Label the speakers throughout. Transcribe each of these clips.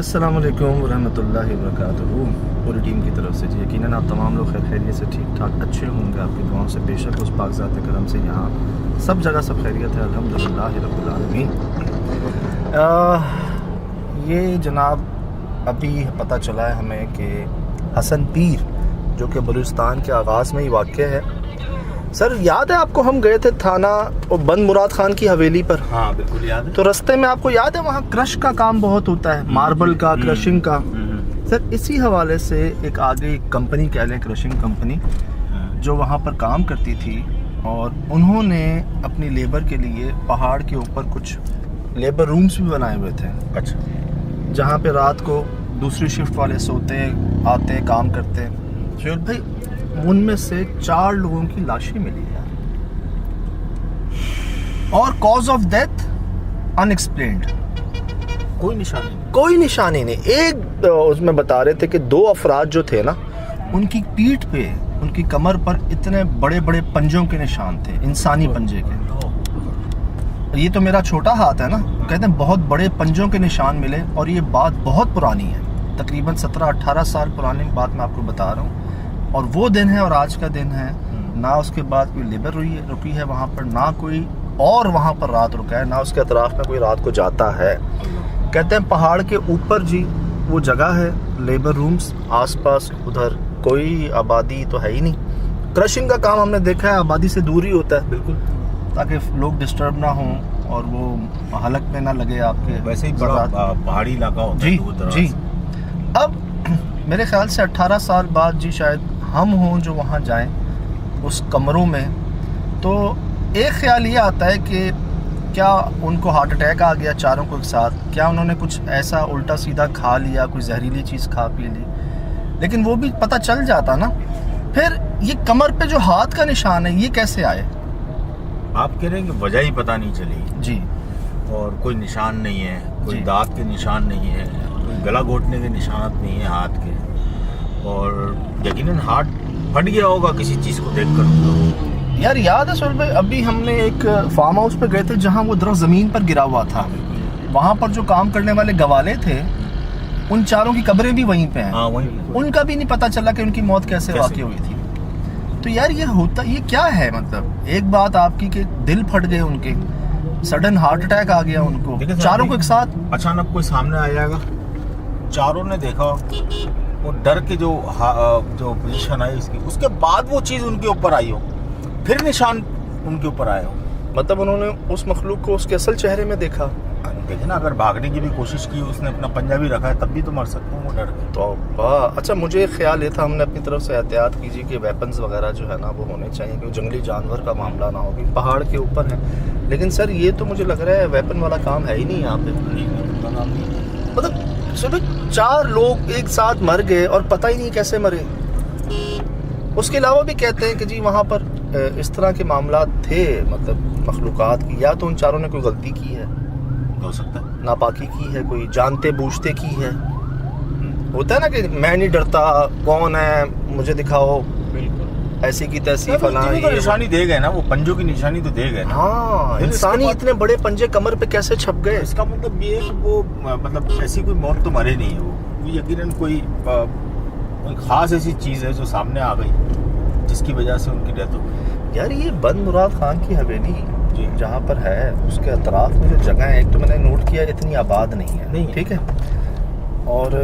Speaker 1: अस्सलाम वालेकुम रहमतुल्लाहि व बरकातुहू। पूरी टीम की तरफ से जी यकीनन आप तमाम लोग खैरियत से ठीक ठाक अच्छे होंगे। आपकी दुआओं से बेशक उस पाकज़ात करम से यहाँ सब जगह सब खैरियत है, अल्हम्दुलिल्लाह रब्बिल आलमीन। ये जनाब अभी पता चला है हमें कि हसन पीर जो कि बलूचिस्तान के आगाज़ में ही वाक़ है। सर याद है आपको, हम गए थे थाना और बंद मुराद खान की हवेली पर।
Speaker 2: हाँ बिल्कुल याद है।
Speaker 1: तो रास्ते में आपको याद है वहाँ क्रश का काम बहुत होता है, मार्बल का, क्रशिंग का। सर इसी हवाले से एक आगे कंपनी कह लें, क्रशिंग कंपनी जो वहाँ पर काम करती थी, और उन्होंने अपनी लेबर के लिए पहाड़ के ऊपर कुछ लेबर रूम्स भी बनाए हुए थे।
Speaker 2: अच्छा।
Speaker 1: जहाँ पे रात को दूसरी शिफ्ट वाले सोते आते काम करते। शोल भाई उनमें से 4 लोगों की लाशें मिली है और कॉज ऑफ डेथ अनएक्सप्लेन्ड,
Speaker 2: कोई निशानी नहीं।
Speaker 1: कोई निशानी नहीं। एक उसमें बता रहे थे कि 2 अफराद जो थे ना, उनकी पीठ पे, उनकी कमर पर इतने बड़े बड़े पंजों के निशान थे, इंसानी पंजे के। ये तो मेरा छोटा हाथ है ना, कहते हैं बहुत बड़े पंजों के निशान मिले। और ये बात बहुत पुरानी है, तकरीबन 17-18 साल पुरानी बात मैं आपको बता रहा हूँ। और वो दिन है और आज का दिन है। ना उसके बाद कोई लेबर रुकी है वहाँ पर, ना कोई और वहाँ पर रात रुका है, ना उसके अतराफ में कोई रात को जाता है। कहते हैं पहाड़ के ऊपर जी वो जगह है, लेबर रूम्स, आसपास उधर कोई आबादी तो है ही नहीं। क्रशिंग का काम हमने देखा है आबादी से दूर ही होता है,
Speaker 2: बिल्कुल,
Speaker 1: ताकि लोग डिस्टर्ब ना हों और वो हलक में ना लगे आपके।
Speaker 2: वैसे ही बड़ा पहाड़ी इलाका होता
Speaker 1: जी
Speaker 2: है
Speaker 1: जी। अब मेरे ख्याल से 18 साल बाद जी शायद हम हों जो वहाँ जाएं उस कमरों में, तो एक ख्याल ये आता है कि क्या उनको हार्ट अटैक आ गया चारों को एक साथ, क्या उन्होंने कुछ ऐसा उल्टा सीधा खा लिया, कोई जहरीली चीज़ खा पी ली। लेकिन वो भी पता चल जाता ना। फिर ये कमर पे जो हाथ का निशान है ये कैसे आए?
Speaker 2: आप कह रहे हैं कि वजह ही पता नहीं चली
Speaker 1: जी।
Speaker 2: और कोई निशान नहीं है, कोई
Speaker 1: जी।
Speaker 2: दांत के निशान नहीं है, कोई गला घोटने के निशान नहीं है हाथ के, और यकीनन हाथ फट गया होगा किसी चीज़ को देखकर।
Speaker 1: यार याद है सुहेल भाई, अभी हमने एक फार्म हाउस पे गए थे जहाँ वो दरख्त ज़मीन पर गिरा हुआ था। वहाँ पर जो काम करने वाले गवाले थे, उन चारों की कब्रें भी वहीं पे हैं।
Speaker 2: हाँ वहीं।
Speaker 1: उनका भी नहीं पता चला कि उनकी मौत कैसे वाक़ई हुई थी। तो यार ये क्या है? मतलब एक बात आपकी कि दिल फट गए उनके, सडन हार्ट अटैक आ गया उनको, चारों को एक साथ।
Speaker 2: अचानक कोई सामने आ जाएगा, चारों ने देखा, वो डर के जो पोजीशन आई उसकी, उसके बाद वो चीज़ उनके ऊपर आई हो, फिर निशान उनके ऊपर आए हो।
Speaker 1: मतलब उन्होंने उस मखलूक को उसके असल चेहरे में देखा।
Speaker 2: देखे ना, अगर भागने की भी कोशिश की, उसने अपना पंजा भी रखा है, तब भी तो मर सकते हैं वो डर के।
Speaker 1: तो अच्छा, मुझे ख्याल ये था, हमने अपनी तरफ से एहतियात कीजिए कि वेपन्स वगैरह जो है ना वो होने चाहिए, क्योंकि जंगली जानवर का मामला ना हो, पहाड़ के ऊपर है। लेकिन सर ये तो मुझे लग रहा है वेपन वाला काम है ही नहीं यहाँ पे। मतलब सिर्फ 4 लोग एक साथ मर गए और पता ही नहीं कैसे मरे। उसके अलावा भी कहते हैं कि जी वहाँ पर इस तरह के मामला थे, मतलब मखलूक़ात की, या तो उन चारों ने कोई गलती की है,
Speaker 2: हो सकता है
Speaker 1: नापाकी की है, कोई जानते बूझते की है। होता है ना कि मैं नहीं डरता, कौन है मुझे दिखाओ, ऐसी की तैसी फलां।
Speaker 2: तो निशानी दे गए ना, वो पंजों की निशानी तो दे गए।
Speaker 1: हाँ, इंसानी इतने बड़े पंजे कमर पे कैसे छप गए?
Speaker 2: इसका मतलब ये है वो, मतलब ऐसी कोई मौत तो मरे नहीं है वो यकीनन कोई खास ऐसी चीज़ है जो सामने आ गई जिसकी वजह से उनकी डेथ हो गई।
Speaker 1: यार ये बंद मुराद खान की हवेली जहाँ पर है, उसके अतराफ में जो जगह है, एक तो मैंने नोट किया इतनी आबाद नहीं है, ठीक है, और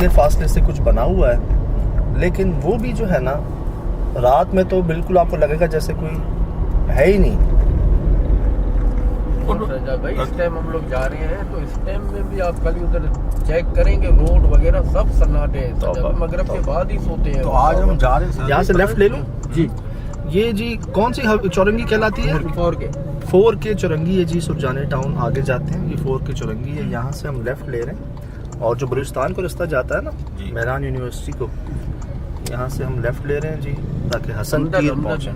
Speaker 1: फासले से कुछ बना हुआ है। लेकिन वो भी जो है ना, रात में तो बिल्कुल आपको लगेगा जैसे कोई है ही नहीं।
Speaker 3: भाई इस टाइम हम लोग जा रहे हैं, तो इस टाइम में भी आप कल उधर चेक करेंगे, रोड वगैरह सब सन्नाटे हैं, मगरिब के बाद ही सोते हैं।
Speaker 2: तो आज हम जा रहे हैं,
Speaker 1: यहाँ से लेफ्ट ले लूँ
Speaker 3: जी।
Speaker 1: ये जी कौन सी चौरंगी कहलाती है? 4 के चौरंगी है जी, सुरजाने टाउन आगे जाते हैं, ये 4 के चौरंगी है। यहाँ से हम लेफ्ट ले रहे हैं, और जो बलूचिस्तान को रास्ता जाता है ना मेहरान यूनिवर्सिटी को, यहाँ से हम लेफ्ट ले रहे हैं जी, ताकि हसन पीर पहुँचे।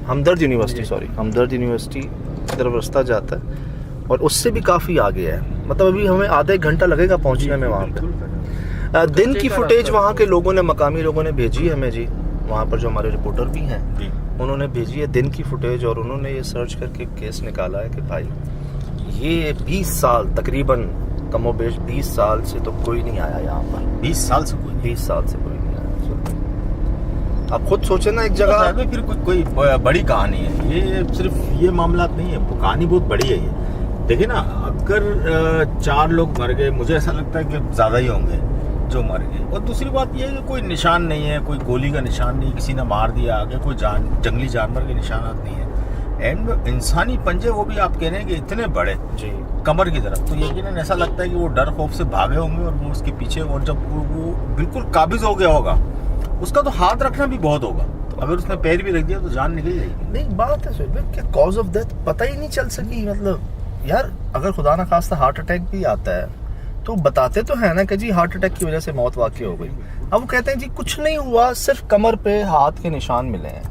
Speaker 1: हमदर्द यूनिवर्सिटी की तरफ रास्ता जाता है, और उससे भी काफ़ी आगे है। मतलब अभी हमें आधा 1 घंटा लगेगा पहुँचने में वहाँ पे। दिन की फुटेज वहाँ के लोगों ने, मकामी लोगों ने भेजी है हमें जी, वहाँ पर जो हमारे रिपोर्टर भी हैं उन्होंने भेजी है दिन की फुटेज, और उन्होंने ये सर्च करके केस निकाला है कि भाई ये 20 साल तकरीबन कमोबेश 20 साल से तो कोई नहीं आया यहाँ पर।
Speaker 2: 20 साल से कोई नहीं।
Speaker 1: 20 साल से कोई नहीं आया। आप खुद सोचे ना, एक जगह
Speaker 2: में फिर कोई बड़ी कहानी है ये, सिर्फ ये मामला नहीं है, वो कहानी बहुत बड़ी है ये। देखिए ना, अगर 4 लोग मर गए, मुझे ऐसा लगता है कि ज़्यादा ही होंगे जो मर गए। और दूसरी बात ये है कि कोई निशान नहीं है, कोई गोली का निशान नहीं, किसी ने मार दिया आगे, कोई जंगली जानवर के निशानात नहीं है। एंड इंसानी पंजे, वो भी आप कह रहे हैं कि इतने बड़े
Speaker 1: जी
Speaker 2: कमर की तरफ, तो यकीनन ऐसा लगता है कि वो डर खौफ से भागे होंगे और वो उसके पीछे, और जब वो बिल्कुल काबिज हो गया होगा, उसका तो हाथ रखना भी बहुत होगा। तो अगर उसने पैर भी रख दिया तो जान निकल जाएगी।
Speaker 1: नहीं, बात है सुहेल क्या कॉज ऑफ डेथ पता ही नहीं चल सकी। मतलब यार, अगर खुदा ना खास्ता हार्ट अटैक भी आता है तो बताते तो है ना कि जी हार्ट अटैक की वजह से मौत वाक़ई हो गई। अब वो कहते हैं जी कुछ नहीं हुआ, सिर्फ कमर पे हाथ के निशान मिले हैं।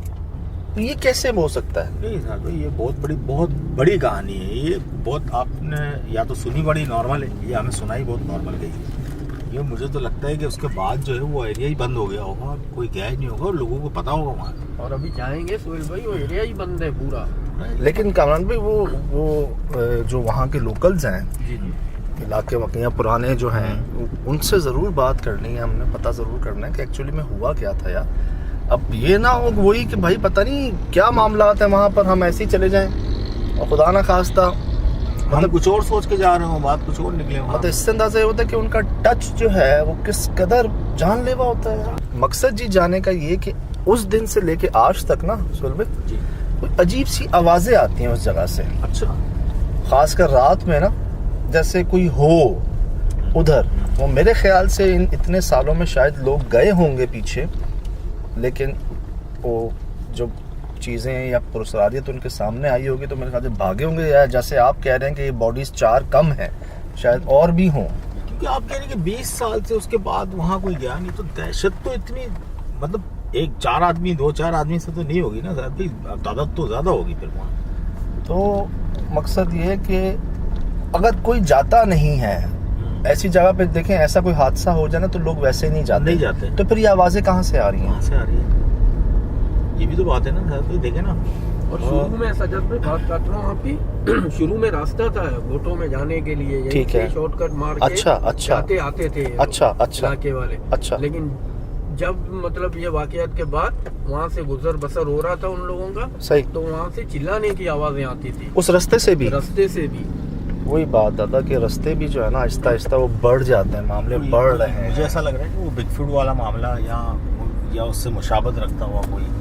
Speaker 1: तो ये कैसे हो सकता है?
Speaker 2: नहीं साहब, ये बहुत बड़ी कहानी है। ये बहुत आपने या तो सुनी बड़ी नॉर्मल है, ये हमें सुनाई बहुत नॉर्मल गई। ये मुझे तो लगता है कि उसके बाद जो है वो एरिया ही बंद हो गया होगा, कोई गया ही नहीं होगा और लोगों को पता होगा वहाँ।
Speaker 3: और अभी जाएंगे सुहेल भाई, वो एरिया ही बंद है पूरा।
Speaker 1: लेकिन कामरान भाई, वो जो वहाँ के लोकल्स हैं,
Speaker 2: जी जी,
Speaker 1: इलाके वक़िया पुराने जो हैं, उनसे ज़रूर बात करनी है, हमने पता ज़रूर करना है कि एक्चुअली में हुआ क्या था यार। अब ये ना हो वही कि भाई पता नहीं क्या मामला आता है वहाँ पर, हम ऐसे ही चले जाएं और खुदा ना खास्ता
Speaker 2: मतलब कुछ और सोच के जा रहे हो, बात कुछ और निकले हो।
Speaker 1: तो इससे अंदाजा ये होता है कि उनका टच जो है वो किस कदर जानलेवा होता है। मकसद जी जाने का ये कि उस दिन से लेके आज तक ना सुहेल भाई,
Speaker 2: जी,
Speaker 1: कोई अजीब सी आवाज़ें आती हैं उस जगह से,
Speaker 2: अच्छा,
Speaker 1: खासकर रात में ना, जैसे कोई हो उधर। वो मेरे ख्याल से इन इतने सालों में शायद लोग गए होंगे पीछे, लेकिन वो जो चीज़ें या पुरस्कारियत उनके सामने आई होगी तो मेरे ख्याल से भागे होंगे, या जैसे आप कह रहे हैं कि बॉडीज 4 कम है, शायद और भी हों।
Speaker 2: क्योंकि आप कह रहे हैं कि 20 साल से उसके बाद वहाँ कोई गया नहीं, तो दहशत तो इतनी, मतलब 1-4 आदमी 2-4 आदमी से तो नहीं होगी ना, तादाद तो ज़्यादा होगी फिर वहाँ।
Speaker 1: तो मकसद ये है कि अगर कोई जाता नहीं है ऐसी जगह पे, देखें ऐसा कोई हादसा हो जाए ना तो लोग वैसे नहीं जाते। तो फिर ये आवाज़ें कहाँ से आ रही हैं?
Speaker 2: कहाँ से आ रही है, ये भी तो बात है ना, तो देखे ना।
Speaker 3: और शुरू में सजद में बात काट रहा हूँ आपकी, शुरू में रास्ता था घोटों में जाने के लिए, यही
Speaker 1: ठीक है,
Speaker 3: शॉर्टकट मार के
Speaker 1: अच्छा
Speaker 3: जाते आते थे
Speaker 1: अच्छा
Speaker 3: इलाके वाले।
Speaker 1: अच्छा,
Speaker 3: लेकिन जब मतलब ये वाकयात के बाद वहाँ से गुजर बसर हो रहा था उन लोगों का,
Speaker 1: सही,
Speaker 3: तो वहाँ से चिल्लाने की आवाजें आती थी,
Speaker 1: उस रास्ते से भी। वही बात दादा के रास्ते भी जो है ना आहिस्ता आहिस्ता वो बढ़ जाते हैं, मामले बढ़ रहे हैं।
Speaker 2: मुझे ऐसा लग रहा है कि वो बिगफुट वाला मामला या उससे मुशाबत रखता हुआ कोई।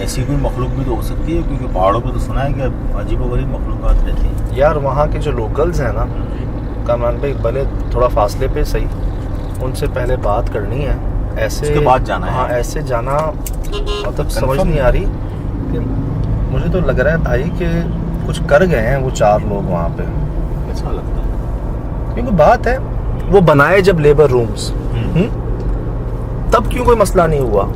Speaker 2: ऐसी कोई मखलूक भी तो हो सकती है, क्योंकि पहाड़ों पे तो सुना है कि अजीबोगरीब मखलूकात रहती हैं।
Speaker 1: यार वहाँ के जो लोकल्स हैं ना कामरान भाई, भले थोड़ा फासले पे सही, उनसे पहले बात करनी है। ऐसे
Speaker 2: उसके बाद जाना है।
Speaker 1: हाँ, ऐसे जाना मतलब समझ नहीं आ रही कि मुझे तो लग रहा है भाई कि कुछ कर गए हैं वो 4 लोग वहाँ पे।
Speaker 2: अच्छा लगता है,
Speaker 1: क्योंकि बात है वो बनाए जब लेबर रूम्स, तब क्यों कोई मसला नहीं हुआ?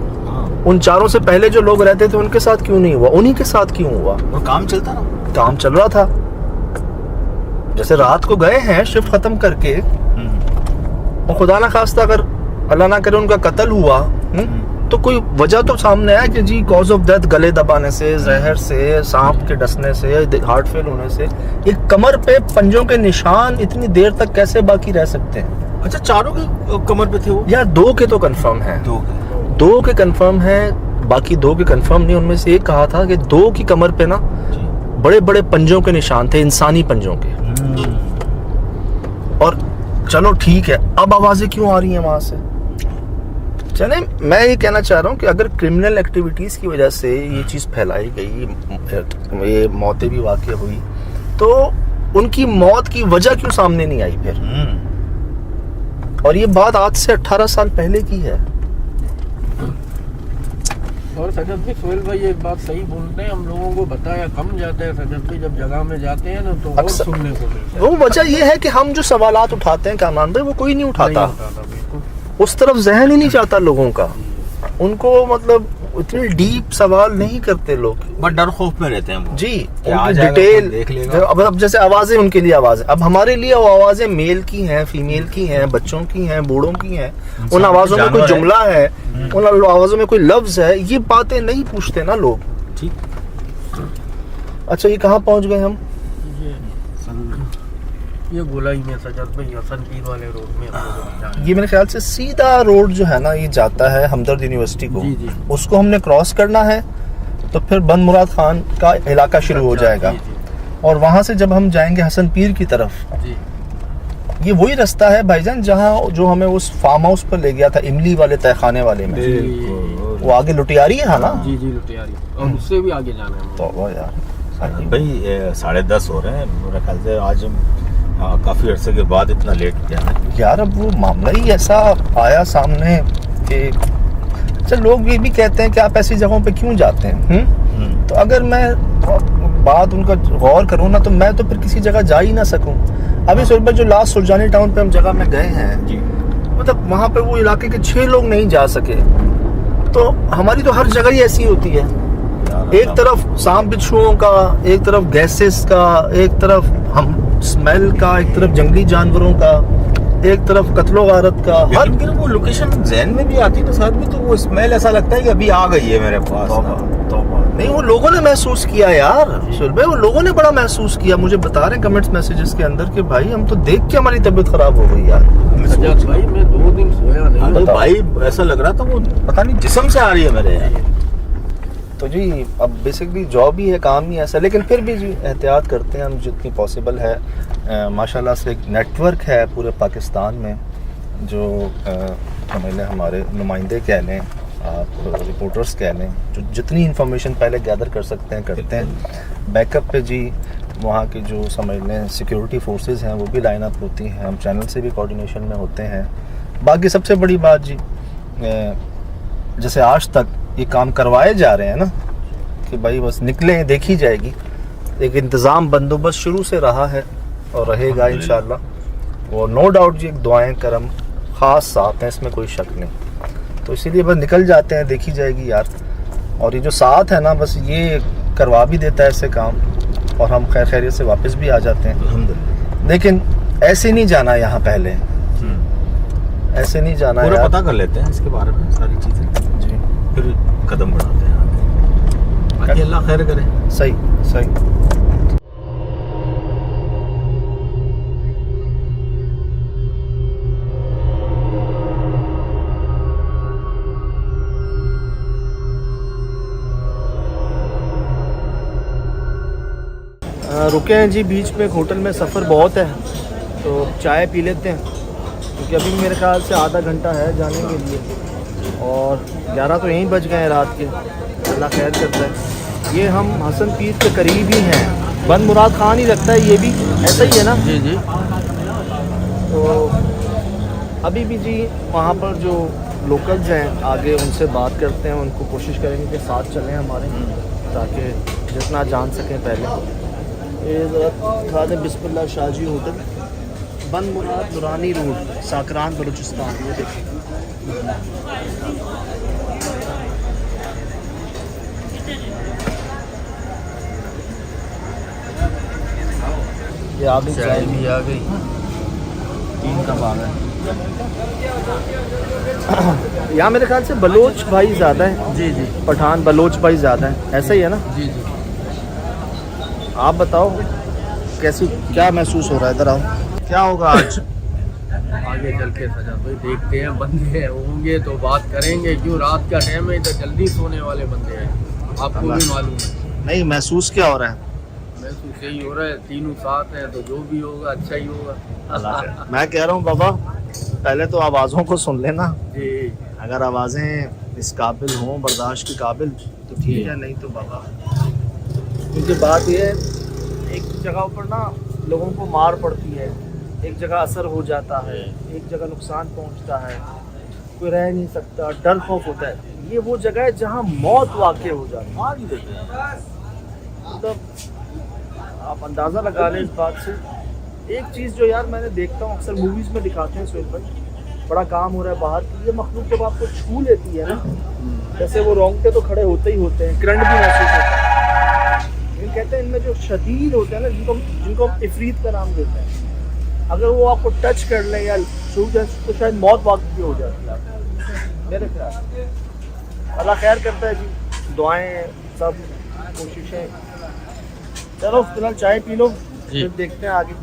Speaker 1: उन 4 से पहले जो लोग रहते थे उनके साथ क्यों नहीं हुआ? उन्हीं के साथ क्यों हुआ?
Speaker 2: और काम चलता ना,
Speaker 1: काम चल रहा था। जैसे रात को गए हैं शिफ्ट खत्म करके, और खुदा ना खास्ता अगर अल्लाह ना करे उनका कत्ल हुआ, तो कोई वजह तो सामने है कि जी कॉज ऑफ डेथ गले दबाने से, जहर से, सांप के डसने से, हार्ट फेल होने से, एक कमर पे पंजों के निशान इतनी देर तक कैसे बाकी रह सकते हैं?
Speaker 2: अच्छा, चारों के कमर पे थे वो?
Speaker 1: यार 2 के तो कंफर्म है,
Speaker 2: दो
Speaker 1: 2 के कंफर्म है, बाकी 2 के कंफर्म नहीं। उनमें से एक कहा था कि 2 की कमर पे ना बड़े बड़े पंजों के निशान थे, इंसानी पंजों के। और चलो ठीक है, अब आवाजें क्यों आ रही हैं वहां से? चले, मैं ये कहना चाह रहा हूँ कि अगर क्रिमिनल एक्टिविटीज की वजह से ये चीज फैलाई गई, ये मौतें भी वाकई हुई, तो उनकी मौत की वजह क्यों सामने नहीं आई फिर? और ये बात आज से 18 साल पहले की है।
Speaker 3: और सजद भाई, सोहेल भाई एक बात सही बोलते हैं, हम लोगों को बताया कम जाता है सजद भाई, जब जगह में जाते हैं ना तो और सुनने को मिलता है।
Speaker 1: वो वजह ये है कि हम जो सवालात उठाते हैं कामरान भाई, वो कोई नहीं उठाता। उस तरफ जहन ही नहीं चाहता लोगों का, उनको मतलब इतने डीप सवाल नहीं करते लोग,
Speaker 2: बट डर खौफ में रहते हैं वो।
Speaker 1: जी,
Speaker 2: क्या आ
Speaker 1: उनकी
Speaker 2: जाएगा,
Speaker 1: डिटेल
Speaker 2: देख लेगा।
Speaker 1: अब जैसे आवाजें उनके लिए आवाजें, अब हमारे लिए वो आवाजें मेल की हैं, फीमेल की हैं, बच्चों की हैं, बूढ़ों की हैं, उन आवाजों में कोई जुमला है, उन आवाजों में कोई लफ्ज है, ये बातें नहीं पूछते ना लोग।
Speaker 2: ठीक।
Speaker 1: अच्छा, ये कहाँ पहुंच गए हम?
Speaker 3: ये गोलाई में सजद भाई, हसन पीर वाले रोड में हम लोग जा रहे हैं।
Speaker 1: ये मेरे ख्याल से सीधा रोड जो है ना, ये जाता है हमदर्द यूनिवर्सिटी को।
Speaker 3: जी, जी।
Speaker 1: उसको हमने क्रॉस करना है तो फिर बंद मुराद खान का इलाका शुरू हो जाएगा।
Speaker 3: जी, जी।
Speaker 1: और वहां से जब हम जाएंगे हसन पीर की तरफ,
Speaker 3: जी।
Speaker 1: ये वही रास्ता है भाईजान जहाँ जो हमें उस फार्म हाउस पर ले गया था, इमली वाले तहखाने वाले में। वो आगे लुटियारी है ना?
Speaker 3: जी जी, लुटियारी, और उससे भी आगे जाना है।
Speaker 1: तो वो यार
Speaker 2: भाई 10:30 हो रहे हैं मेरे ख्याल से। आज हम काफी अरसे के बाद इतना लेट किया है
Speaker 1: यार। अब वो मामला ही ऐसा आया सामने कि अच्छा, लोग ये भी कहते हैं कि आप ऐसी जगहों पे क्यों जाते हैं? तो अगर मैं बात उनका गौर करूँ ना, तो मैं तो फिर किसी जगह जा ही ना सकूं। अभी सुबह जो लास्ट सुरजानी टाउन पे हम जगह में गए हैं
Speaker 2: जी,
Speaker 1: मतलब वहां पे वो इलाके के 6 लोग नहीं जा सके। तो हमारी तो हर जगह ही ऐसी होती है, एक तरफ सांप बिच्छुओं का, एक तरफ गैसेस का, एक तरफ हम स्मेल का, एक तरफ जंगली जानवरों का, एक तरफ कत्लो गारत का। हर
Speaker 2: लेकिन वो लोकेशन जहन में भी आती है ना साथ में, तो वो स्मेल ऐसा लगता है कि अभी आ गई है मेरे पास।
Speaker 1: नहीं, वो लोगों ने महसूस किया यार सुलभ, वो लोगों ने बड़ा महसूस किया। मुझे बता रहे हैं कमेंट्स मैसेजेस के अंदर कि भाई हम तो देख के हमारी तबीयत खराब हो गई यार।
Speaker 3: सजद भाई, मैं 2 दिन सोया नहीं।
Speaker 2: तो भाई ऐसा लग रहा था वो पता नहीं जिस्म से आ रही है मेरे यार।
Speaker 1: तो जी अब बेसिकली जॉब ही है, काम ही ऐसा, लेकिन फिर भी जी एहतियात करते हैं हम जितनी पॉसिबल है। माशाल्लाह से एक नेटवर्क है पूरे पाकिस्तान में जो समझ लें हमारे नुमाइंदे कह लें, आप रिपोर्टर्स कह लें, जो जितनी इन्फॉर्मेशन पहले गैदर कर सकते हैं करते हैं। बैकअप पे जी वहाँ की जो समझ लें सिक्योरिटी फोर्सेस हैं वो भी लाइन अप होती हैं, हम चैनल से भी कोऑर्डिनेशन में होते हैं। बाकी सबसे बड़ी बात जी, जैसे आज तक ये काम करवाए जा रहे हैं ना कि भाई बस निकले देखी जाएगी, एक इंतज़ाम बंदोबस्त शुरू से रहा है और रहेगा इंशाल्लाह। और नो डाउट जी एक दुआएं करम ख़ास साथ हैं, इसमें कोई शक नहीं। तो इसीलिए बस निकल जाते हैं, देखी जाएगी यार। और ये जो साथ है ना, बस ये करवा भी देता है ऐसे काम, और हम खैर खैरियत से वापस भी आ जाते हैं अल्हम्दुलिल्लाह। लेकिन ऐसे नहीं जाना यहाँ, पहले ऐसे नहीं जाना
Speaker 2: पूरा
Speaker 1: यार।
Speaker 2: पता कर लेते हैं इसके बारे में सारी चीज़ें,
Speaker 1: जी
Speaker 2: फिर कदम बढ़ाते हैं आगे। बाकी अल्लाह खैर करे।
Speaker 1: सही सही। रुके हैं जी बीच में, एक होटल में, सफ़र बहुत है तो चाय पी लेते हैं, क्योंकि अभी मेरे ख्याल से आधा घंटा है जाने के लिए, और 11 तो यहीं बज गए हैं रात के। अल्लाह खैर करता है। ये हम हसन पीर के करीब ही हैं, बंद मुराद खान ही लगता है, ये भी ऐसा ही है ना?
Speaker 3: जी जी।
Speaker 1: तो अभी भी जी वहाँ पर जो लोकल्स हैं आगे उनसे बात करते हैं, उनको कोशिश करेंगे कि साथ चलें हमारे, ताकि जितना जान सकें पहले। ये ज़रा खा दें, बिस्मिल्लाह शाहजी होटल, बंद मुराद दुरानी रोड, साकरान बलूचिस्तान। ये देखिए ये आ गई,
Speaker 3: चाय भी आ गई।
Speaker 1: 3 का भाग है। यहाँ मेरे ख्याल से बलोच भाई ज़्यादा है,
Speaker 3: जी जी
Speaker 1: पठान बलोच भाई ज़्यादा है, ऐसा ही है ना?
Speaker 3: जी जी।
Speaker 1: आप बताओ कैसी, क्या महसूस हो रहा है? इधर आओ, क्या होगा आज?
Speaker 3: आगे चल के सजा भाई देखते हैं, बंदे होंगे तो बात करेंगे, क्यों रात का टाइम है, इधर जल्दी सोने वाले बंदे हैं, आपको भी मालूम है।
Speaker 1: नहीं, महसूस क्या हो रहा है?
Speaker 3: महसूस यही हो रहा है, तीनों साथ हैं तो जो भी होगा अच्छा ही होगा।
Speaker 1: मैं कह रहा हूँ बाबा, पहले तो आवाज़ों को सुन लेना,
Speaker 3: जी
Speaker 1: अगर आवाज़ें इस काबिल हों, बर्दाश्त के काबिल, तो ठीक है, नहीं तो बाबा। क्योंकि बात ये है, एक जगह पर ना लोगों को मार पड़ती है, एक जगह असर हो जाता है, एक जगह नुकसान पहुंचता है, कोई रह नहीं सकता, डर खौफ होता है। ये वो जगह है जहां मौत वाक़ई हो जाती है। मतलब आप अंदाज़ा लगा लें इस बात से। एक चीज़ जो यार मैंने देखता हूँ, अक्सर मूवीज़ में दिखाते हैं, सुहेल भाई, बड़ा काम हो रहा है बाहर, ये मखलूक जब आपको छू लेती है ना, जैसे वो रोंगटे तो खड़े होते ही होते हैं, करंट भी महसूस होता है। लेकिन कहते हैं इनमें जो शदीद होते हैं ना, जिनको हम इफरीत का नाम देते हैं, अगर वो आपको टच कर ले या छू जाए तो शायद मौत वाक़ई हो जाती है मेरे ख्याल से। अल्लाह खैर करता है जी, दुआएं सब कोशिशें। चलो फिलहाल चाय पी लो, फिर देखते हैं आगे।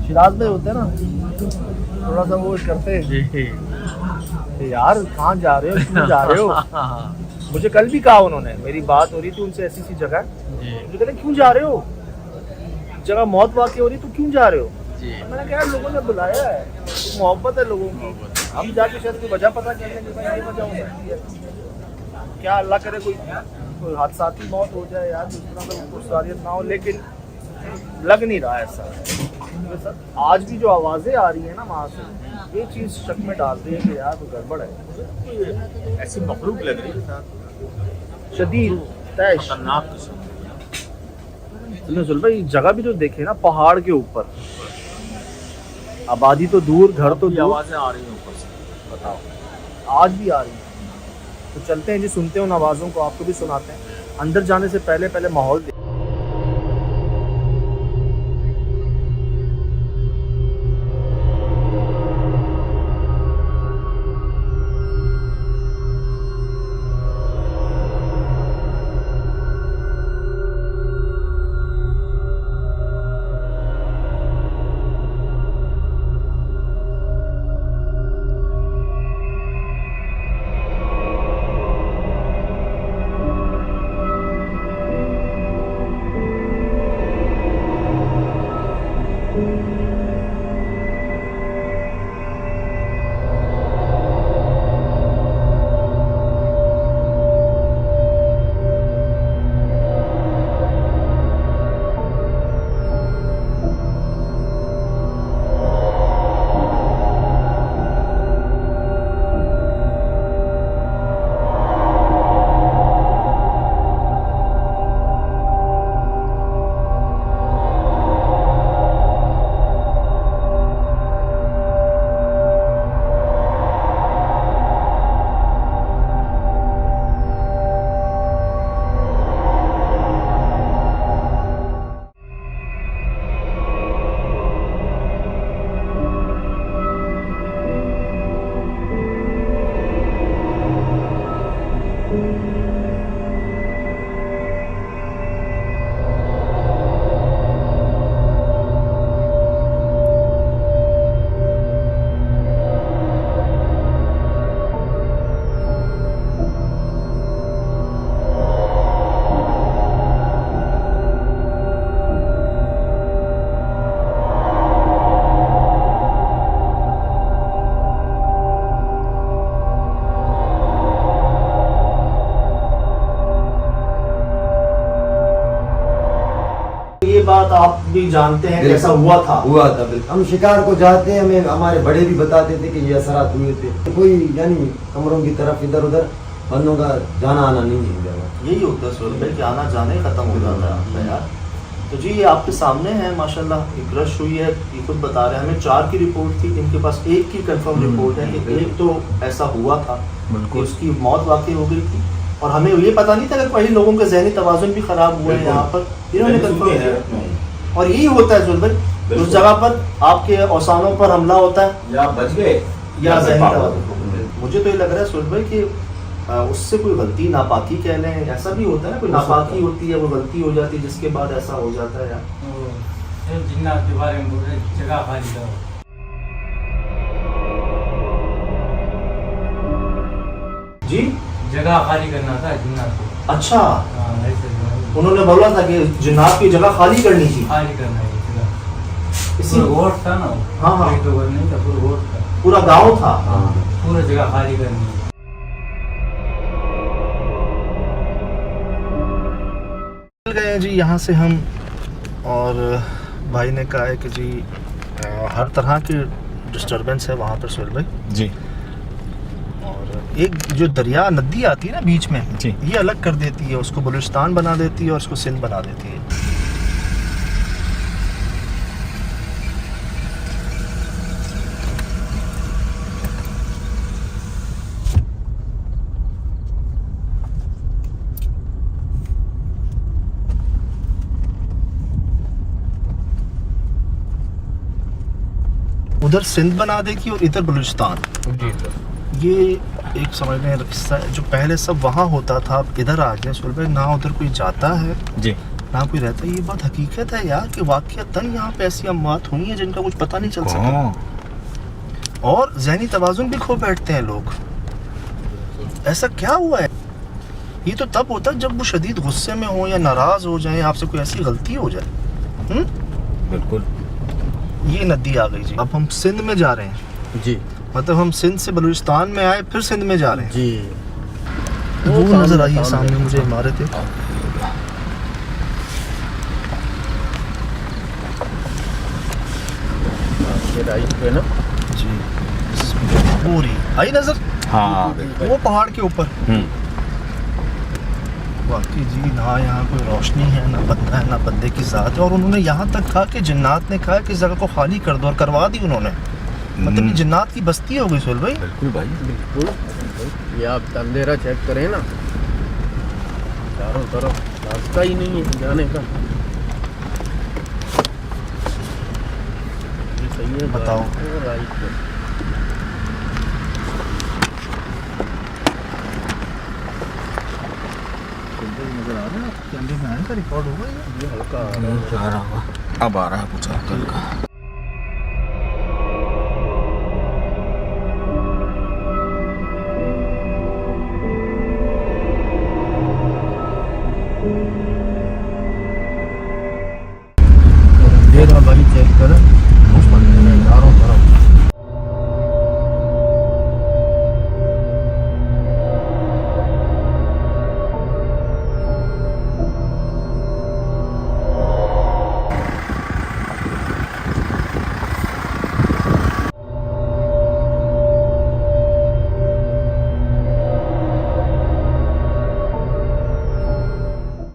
Speaker 1: शिराज भाई होते हैं ना, थोड़ा सा वो करते हैं कि यार कहाँ जा रहे हो, क्यों जा रहे हो? मुझे कल भी कहा उन्होंने, मेरी बात हो रही थी उनसे ऐसी सी जगह, मुझे कहते क्यों जा रहे हो, जगह मौत वाक़ई हो रही तो क्यों जा रहे हो? मैंने कहा लोगों ने बुलाया है, मोहब्बत है लोगों की, हम जाके शायद कोई वजह पता कर लेंगे, भाई ये वजह हो सकती है क्या, अल्लाह करे कोई हादसाती मौत हो जाए यार, कुछ सारियत ना हो, लेकिन लग नहीं रहा ऐसा। आज भी जो आवाज़ें आ रही है ना वहाँ से, ये चीज़ शक में डाल रही है कि यार वो गड़बड़ है,
Speaker 2: ऐसी मखलूक लग रही है,
Speaker 1: शदीद तैश।
Speaker 2: खतरनाक।
Speaker 1: सुन भाई, जगह भी जो देखे ना, पहाड़ के ऊपर, आबादी तो दूर, घर तो दूर,
Speaker 2: आवाज़ें आ रही हैं ऊपर से,
Speaker 1: बताओ आज भी आ रही है। तो चलते हैं जी, सुनते हैं उन आवाज़ों को, आपको भी सुनाते हैं। अंदर जाने से पहले माहौल ये बात आप भी जानते हैं कैसा हुआ था
Speaker 4: बिल्कुल। हम शिकार को जाते हैं, हमें हमारे बड़े भी बताते थे कि ये असरात हुए थे। कोई यानी कमरों की तरफ इधर उधर बंदों का जाना आना नहीं है,
Speaker 1: यही होता है सोहेल भाई कि आना जाना ही खत्म हो जाता है यार। तो जी ये आपके सामने है माशाल्लाह, एक रश हुई है, ये खुद बता रहे हैं। हमें 4 की रिपोर्ट थी, इनके पास 1 की कंफर्म रिपोर्ट है कि एक तो ऐसा हुआ था कि उसकी मौत वाकई हो गई थी, और हमें ये पता नहीं था कि कई लोगों के ज़हनी तवाज़ुन भी ख़राब हुए हैं यहाँ पर, इन्होंने कंफर्म किया। और यही होता है जुल्म भाई, उस जगह पर आपके औसानों पर हमला होता है
Speaker 2: या बच गए
Speaker 1: या
Speaker 2: फिर
Speaker 1: ज़हनी
Speaker 2: पागल।
Speaker 1: तवाज़ुन। मुझे तो ये लग रहा है सुहेल भाई कि उससे कोई गलती नापाकी कह लें, ऐसा भी होता है ना, कोई नापाकी होती है, वो गलती हो जाती है जिसके बाद ऐसा हो जाता है यार।
Speaker 3: जिन्नात के बारे में बोल रहे, जगह खाली करो।
Speaker 1: जी
Speaker 3: जगह खाली करना था जिन्नात को।
Speaker 1: अच्छा,
Speaker 3: हाँ, ऐसे
Speaker 1: उन्होंने बोला था कि जिन्नात की जगह खाली करनी थी,
Speaker 3: खाली करना है जगह।
Speaker 1: इसी
Speaker 3: पूरा वोट था ना वो।
Speaker 1: हाँ, हाँ।
Speaker 3: एक दो घर नहीं था, पूरा वोट था।
Speaker 1: पूरा गांव था।
Speaker 3: हाँ, पूरा जगह खाली करनी है।
Speaker 1: चल गए हैं जी यहाँ से हम, और भाई ने कहा है कि जी हर तरह की डिस्टरबेंस है वहाँ पर सुहेल भाई।
Speaker 2: जी
Speaker 1: और एक जो दरिया नदी आती है ना बीच में
Speaker 2: जी।
Speaker 1: ये अलग कर देती है, उसको बलूचिस्तान बना देती है और उसको सिंध बना देती है। उधर सिंध बना देगी और इधर बलूचिस्तान। ये एक समझ में किस्सा है, जो पहले सब वहाँ होता था अब इधर आ गया सुहेल भाई, ना उधर कोई जाता है
Speaker 2: जी।
Speaker 1: ना कोई रहता है। ये बात हकीकत है यार कि वाकईतन यहाँ पे ऐसी अमवात हुई है जिनका कुछ पता नहीं चल सका, और ज़हनी तवाज़ुन भी खो बैठते हैं लोग। ऐसा क्या हुआ है? ये तो तब होता है जब वो शदीद गुस्से में हो या नाराज़ हो जाए, आपसे कोई ऐसी गलती हो जाए।
Speaker 2: बिल्कुल।
Speaker 1: ये नदी आ गई जी। अब हम सिंध में जा रहे हैं
Speaker 3: जी
Speaker 1: मतलब हम सिंध से बलूचिस्तान में आए फिर सिंध में जा रहे हैं।
Speaker 3: जी।
Speaker 1: वो नजर आई है सामने मुझे इमारतें।
Speaker 3: राइट पे ना
Speaker 1: जी पूरी आई नजर
Speaker 2: हाँ
Speaker 1: वो पहाड़ के ऊपर। वाकई जी, ना यहाँ कोई रोशनी है, ना बंदा है, ना बंदे की ज़ात है। और उन्होंने यहाँ तक कहा कि जिन्नात ने कहा कि इस जगह को खाली कर दो, और करवा दी उन्होंने। मतलब ये जिन्नात की बस्ती हो गई सुहेल भाई।
Speaker 2: बिल्कुल भाई।
Speaker 3: बिल्कुल। ये आप अंधेरा चेक करें ना, चारों तरफ रास्ता ही नहीं है जाने का। ये सही है।
Speaker 1: बताओ।
Speaker 3: राइट पे।
Speaker 1: नजर आ रहा है कैमरे में आएगा, रिकॉर्ड होगा
Speaker 3: ये हल्का
Speaker 2: आ रहा होगा, अब आ रहा है कुछ हल्का हल्का।
Speaker 3: अंधेरा भाई चेक कर, चारों तरफ।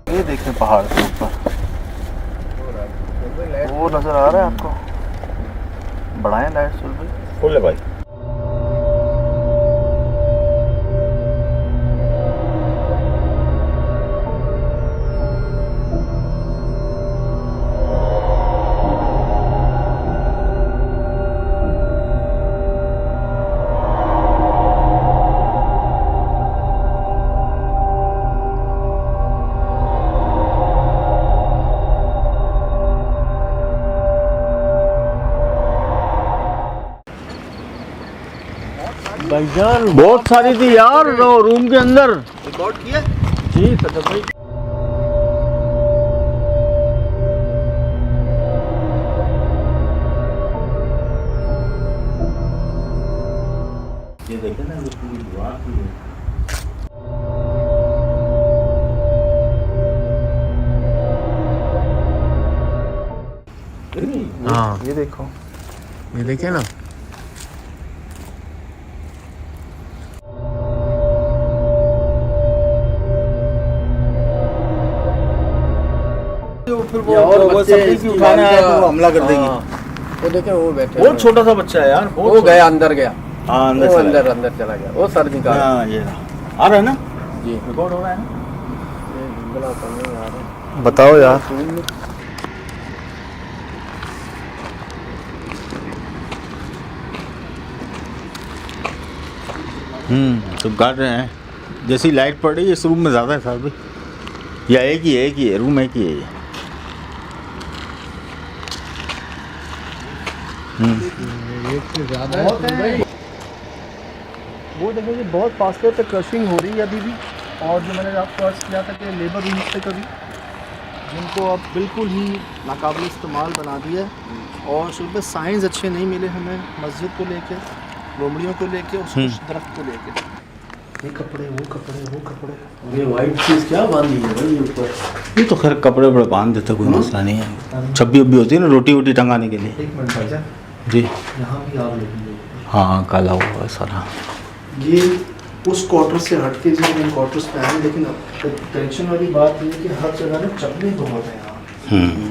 Speaker 1: ये देखें पहाड़ के ऊपर, वो नजर आ रहा है आपको? बढ़ाएं लाइट सुहेल भाई।
Speaker 2: फुल है भाई।
Speaker 3: भाईजान बहुत सारी थी यार रूम के अंदर।
Speaker 1: रिकॉर्ड किया?
Speaker 3: जी सदर भाई।
Speaker 2: ये देखे ना, ये पूरी दीवार की है।
Speaker 3: हाँ
Speaker 1: ये देखो,
Speaker 3: ये देखे ना।
Speaker 2: फिर
Speaker 3: और
Speaker 2: वो
Speaker 3: बच्चे
Speaker 2: सब
Speaker 3: इसकी
Speaker 2: उठाना है तो
Speaker 3: वालिदा-
Speaker 2: वो हमला कर देगी।
Speaker 3: हाँ, वो देखे वो बैठे
Speaker 2: बहुत
Speaker 3: हैं।
Speaker 2: छोटा सा बच्चा है यार,
Speaker 3: वो गया अंदर गया।
Speaker 2: हाँ अंदर
Speaker 3: वो
Speaker 2: चला
Speaker 3: अंदर
Speaker 2: गया।
Speaker 3: अंदर चला गया। वो सर निकाल।
Speaker 2: हाँ ये रहा, आ रहा है ना,
Speaker 3: जी
Speaker 2: रिकॉर्ड हो रहा है ना।
Speaker 3: ये धुंधला सा नहीं आ रहा।
Speaker 1: बताओ यार।
Speaker 2: तो गाड़ रहे हैं। जैसी लाइट पड़ रही है इस रूम में ज़्यादा है साहब भाई, या एक ही है रूम, एक ही है ये।
Speaker 3: एक से ज़्यादा
Speaker 1: बहुत
Speaker 3: है
Speaker 1: है।
Speaker 3: भाई।
Speaker 1: वो देखो जी बहुत फासले पे क्रशिंग हो रही है अभी भी। और जो मैंने आपको अर्ज किया था कि लेबर रूम्स थे कभी, जिनको अब बिल्कुल ही नाकाबिल इस्तेमाल बना दिया है। और शुरू में साइंस अच्छे नहीं मिले हमें मस्जिद को लेके, लोमड़ियों को लेके, उस दरख्त को लेके। ये कपड़े वो कपड़े वो कपड़े,
Speaker 3: ये वाइट चीज़ क्या बांधी है भाई ये ऊपर?
Speaker 2: ये तो खैर कपड़े वपड़े बांध देते, कोई मसला नहीं है। छब्बी उब्बी होती है ना रोटी वोटी टंगाने के लिए।
Speaker 1: एक मिनट भाईजान,
Speaker 2: जी
Speaker 1: यहाँ भी आग लगी है।
Speaker 2: हाँ, काला हुआ है सारा।
Speaker 1: ये उस क्वार्टर से हट के जो मेन क्वार्टर्स पे आए, लेकिन टेंशन वाली बात ये है कि हर जगह ना चपले बहुत हैं यहाँ,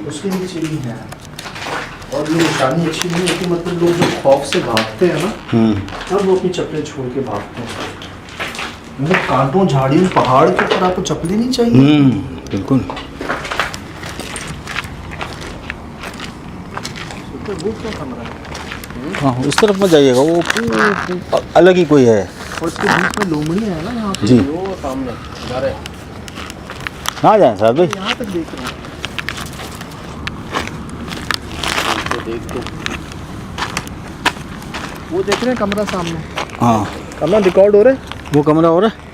Speaker 1: उसके नीचे भी हैं। और ये निशानी अच्छी नहीं है कि मतलब लोग जो खौफ से भागते हैं ना, तब वो अपनी चप्पलें छोड़ के भागते हैं। मतलब कांटों झाड़ियों पहाड़ के ऊपर आपको चप्पलें नहीं चाहिए।
Speaker 2: बिल्कुल।
Speaker 1: वो क्या कमरा है?
Speaker 2: हाँ, उस तरफ में जाइएगा, वो अलग ही कोई है।
Speaker 1: और इसके बीच में लोमड़ी है ना यहाँ पे।
Speaker 2: जी,
Speaker 3: वो सामने घर है।
Speaker 2: कहाँ जाएँ साहब भाई?
Speaker 1: यहाँ तक देख रहे हैं।
Speaker 3: तो देख तो
Speaker 1: वो देख रहे हैं कमरा सामने,
Speaker 2: हाँ,
Speaker 1: कमरा रिकॉर्ड हो रहा है।
Speaker 2: वो कमरा हो रहा है।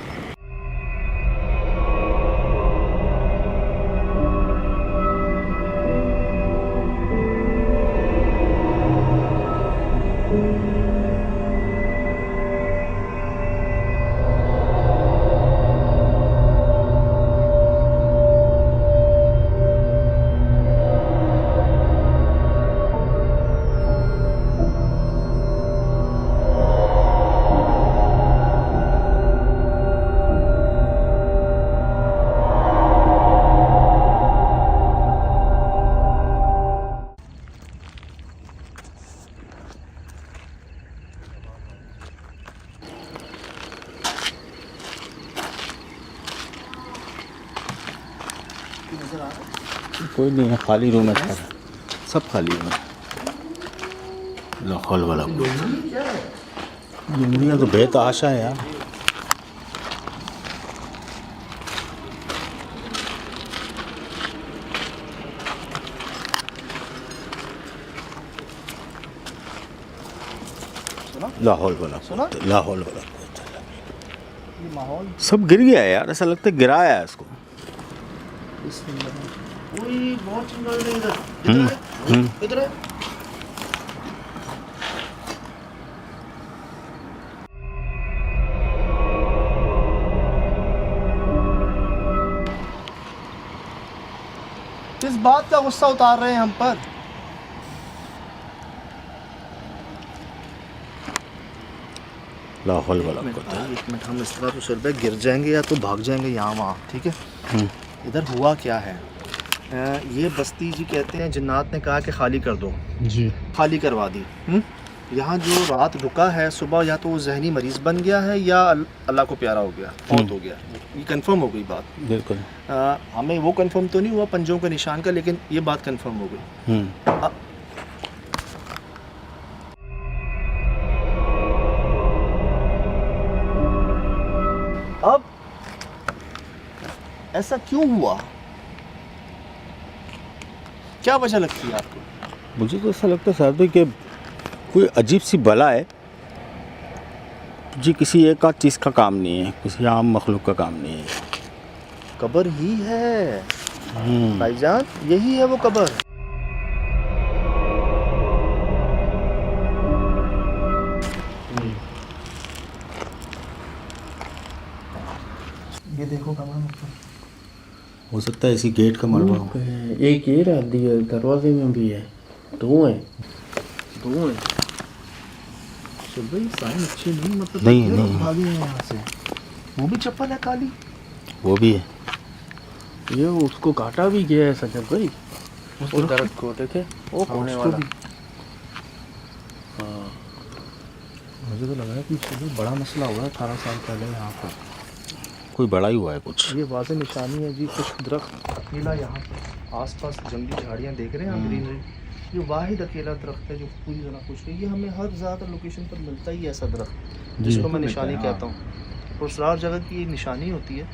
Speaker 2: कोई नहीं है, खाली रूम है सारा, सब खाली रूम है। लाहौल वाला दुनिया तो बेतहाशा है यार। लाहौल वाला
Speaker 1: सुना?
Speaker 2: लाहौल वाला
Speaker 1: ये माहौल
Speaker 2: सब गिर गया है यार, ऐसा लगता है गिराया है इसको।
Speaker 1: बहुत चिंगारी है इधर। इधर है। किस बात का गुस्सा उतार रहे हैं हम पर?
Speaker 2: लाहौल वाला
Speaker 1: एक मिनट, हम इस तरह तो सिर पे गिर जाएंगे या तो भाग जाएंगे यहाँ वहाँ, ठीक है? इधर हुआ क्या है? ये बस्ती जी कहते हैं, जिन्नात ने कहा कि खाली कर दो जी, खाली करवा दी। यहाँ जो रात रुका है सुबह, या तो वो जहनी मरीज़ बन गया है या अल्लाह को प्यारा हो गया, फौत हो गया। ये कंफर्म हो गई बात।
Speaker 2: बिल्कुल।
Speaker 1: हमें वो कंफर्म तो नहीं हुआ पंजों के निशान का, लेकिन ये बात कंफर्म हो गई। अब ऐसा क्यों हुआ? क्या वजह लगती है आपको?
Speaker 2: मुझे तो ऐसा लगता है साहब भाई कि कोई अजीब सी बला है जी, किसी एक आध चीज़ का काम नहीं है, किसी आम मखलूक का काम नहीं है।
Speaker 1: कब्र ही है भाईजान, यही है वो कब्र। ये देखो कमरा,
Speaker 2: हो सकता है इसी गेट का मलबा हो।
Speaker 3: एक ये रह दिया, दरवाजे में भी है, दो हैं।
Speaker 1: तो भाई साइन अच्छी नहीं, मतलब
Speaker 2: नहीं,
Speaker 1: ये
Speaker 2: नहीं।
Speaker 1: लोग भागे हैं यहाँ से। वो भी चप्पल है काली।
Speaker 2: वो भी है।
Speaker 3: ये उसको काटा भी गया है सजग भाई, उस दरख्त को देखे, वो होने वाला। हाँ,
Speaker 1: मुझे तो लग रहा है कि इससे बड़ा मसला हुआ है 18 साल पहले यहाँ पर।
Speaker 2: कोई बड़ा ही हुआ है कुछ।
Speaker 1: ये वाज़ेह निशानी है जी, कुछ दरख्त अकेला यहाँ पर आसपास जंगली झाड़ियाँ देख रहे हैं आप, ग्रीनरी। ये वाहिद अकेला दरख्त है जो पूरी तरह खुश है। ये हमें हर ज़्यादा लोकेशन पर मिलता ही है ऐसा दरख्त, जिसको मैं निशानी कहता हूँ। पुरस्रार जगह की ये निशानी होती है।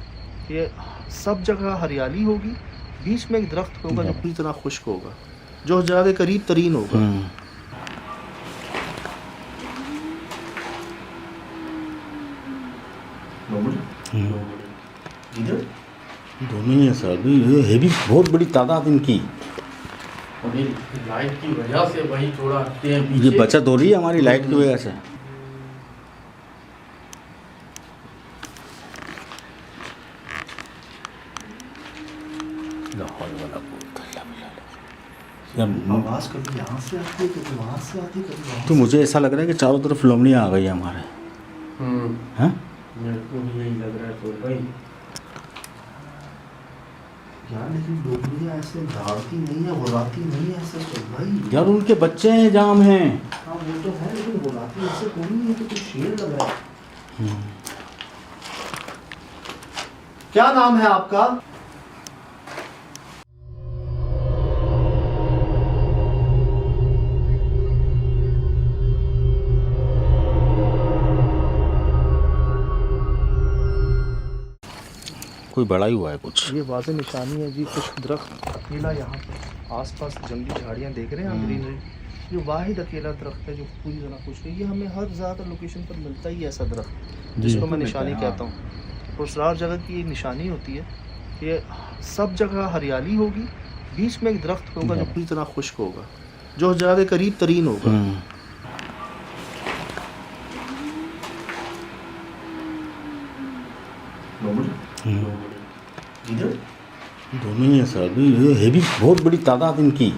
Speaker 1: ये सब जगह हरियाली होगी, बीच में एक दरख्त होगा जो पूरी तरह खुश्क होगा, जो जगह के करीब तरीन होगा।
Speaker 2: दोनों ही है सर, ये है भी बहुत बड़ी तादाद इनकी।
Speaker 3: और ये लाइट की वजह से वही थोड़ा हटते हैं
Speaker 2: ये
Speaker 3: पीछे।
Speaker 2: बचत हो रही है हमारी लाइट की वजह से।
Speaker 1: आवाज़ कभी यहाँ से आती है, कभी वहाँ से आती है, कभी वहाँ
Speaker 2: तो मुझे ऐसा लग रहा है कि चारों तरफ लोमड़ियाँ आ गई है हमारे। हैं?
Speaker 3: मेरे को भी यही लग रहा है तो भाई।
Speaker 1: यार लेकिन डोगरियाँ ऐसे दहाड़ती नहीं है, बुलाती नहीं है ऐसे तो भाई।
Speaker 2: यार उनके बच्चे हैं, जाम हैं।
Speaker 1: हाँ वो तो है, लेकिन बुलाती ऐसे कोई नहीं है, तो कुछ शेर लग रहा है। क्या नाम है आपका?
Speaker 2: कोई बड़ा ही हुआ है कुछ।
Speaker 1: ये वाज़ेह निशानी है जी, कुछ दरख्त नीला यहाँ पे आसपास जंगली झाड़ियाँ देख रहे हैं आप, ग्रीनरी। ये वाहिद अकेला दरख्त है जो पूरी तरह खुश है। ये हमें हर ज़्यादा लोकेशन पर मिलता ही है ऐसा दरख्त, जिसको मैं निशानी कहता हूँ। पुरस्रार जगह की ये निशानी होती है। ये सब जगह हरियाली होगी, बीच में एक दरख्त होगा जो पूरी तरह खुश्क होगा, जो जगह के करीब तरीन होगा।
Speaker 2: दोनों ही है सर, ये है भी बहुत बड़ी तादाद इनकी।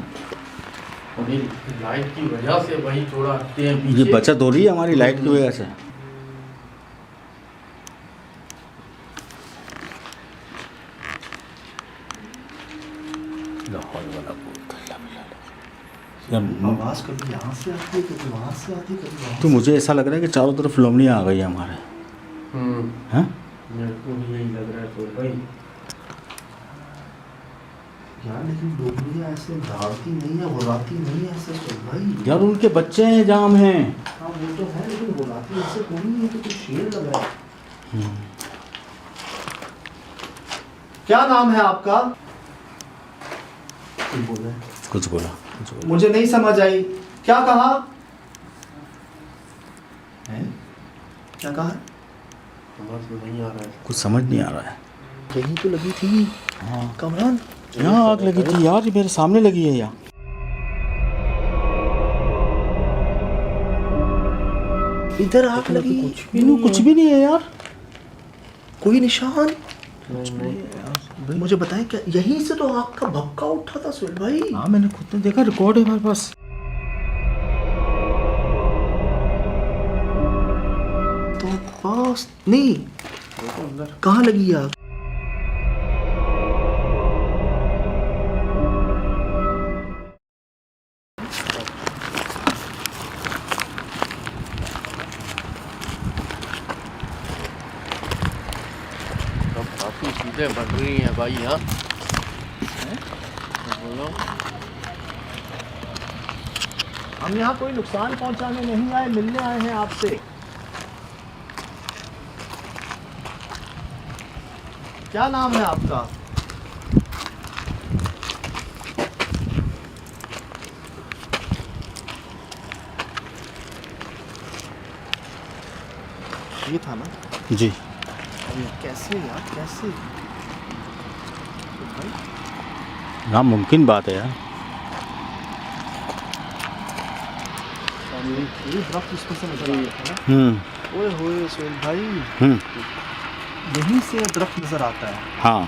Speaker 3: और ये लाइट की वजह से वही थोड़ा हटते हैं
Speaker 2: ये
Speaker 3: पीछे।
Speaker 2: बचत हो रही है हमारी लाइट की वजह से।
Speaker 1: आवाज़ कभी यहाँ से आती है, कभी वहाँ से आती है, कभी वहाँ
Speaker 2: तो मुझे ऐसा लग रहा है कि चारों तरफ लोमड़ियाँ आ गई है हमारे। हैं?
Speaker 3: मेरे को भी यही लग रहा है तो भाई।
Speaker 1: यार लेकिन डोगरियाँ ऐसे दहाड़ती नहीं है, बुलाती नहीं है ऐसे तो भाई।
Speaker 2: यार उनके बच्चे हैं, जाम हैं।
Speaker 1: हाँ वो तो है, लेकिन बुलाती ऐसे कोई नहीं है, तो कुछ शेर लग रहा है। क्या नाम है आपका?
Speaker 2: कुछ बोला।
Speaker 1: मुझे नहीं समझ आई, क्या कहा है? क्या कहा?
Speaker 3: समझ में नहीं आ रहा है।
Speaker 2: कुछ समझ नहीं आ रहा है।
Speaker 1: यहीं तो लगी थी।
Speaker 2: हाँ
Speaker 1: कमरान
Speaker 2: यहाँ आग लगी थी यार, ये मेरे सामने लगी है यहाँ।
Speaker 1: इधर आग लगी,
Speaker 2: कुछ भी नहीं है यार।
Speaker 1: कोई निशान? मुझे बताएं, क्या यहीं से तो आग का भपका उठा था सुहेल भाई?
Speaker 2: हाँ मैंने खुद ने देखा, रिकॉर्ड है हमारे पास।
Speaker 1: तो पास नहीं, कहाँ लगी आग?
Speaker 3: काफी चीजें बन रही हैं भाई यहाँ। बोलो।
Speaker 1: हम यहाँ कोई नुकसान पहुँचाने नहीं आए, मिलने आए हैं आपसे। क्या नाम है आपका? ये था ना
Speaker 2: जी।
Speaker 1: अरे कैसे यार, कैसे?
Speaker 2: नामुमकिन बात है यार।
Speaker 1: ये दरख्त इसमें से नजर आ रहा है ना। ओए होए सुहेल भाई, यहीं से दरख्त नजर आता है।
Speaker 2: हाँ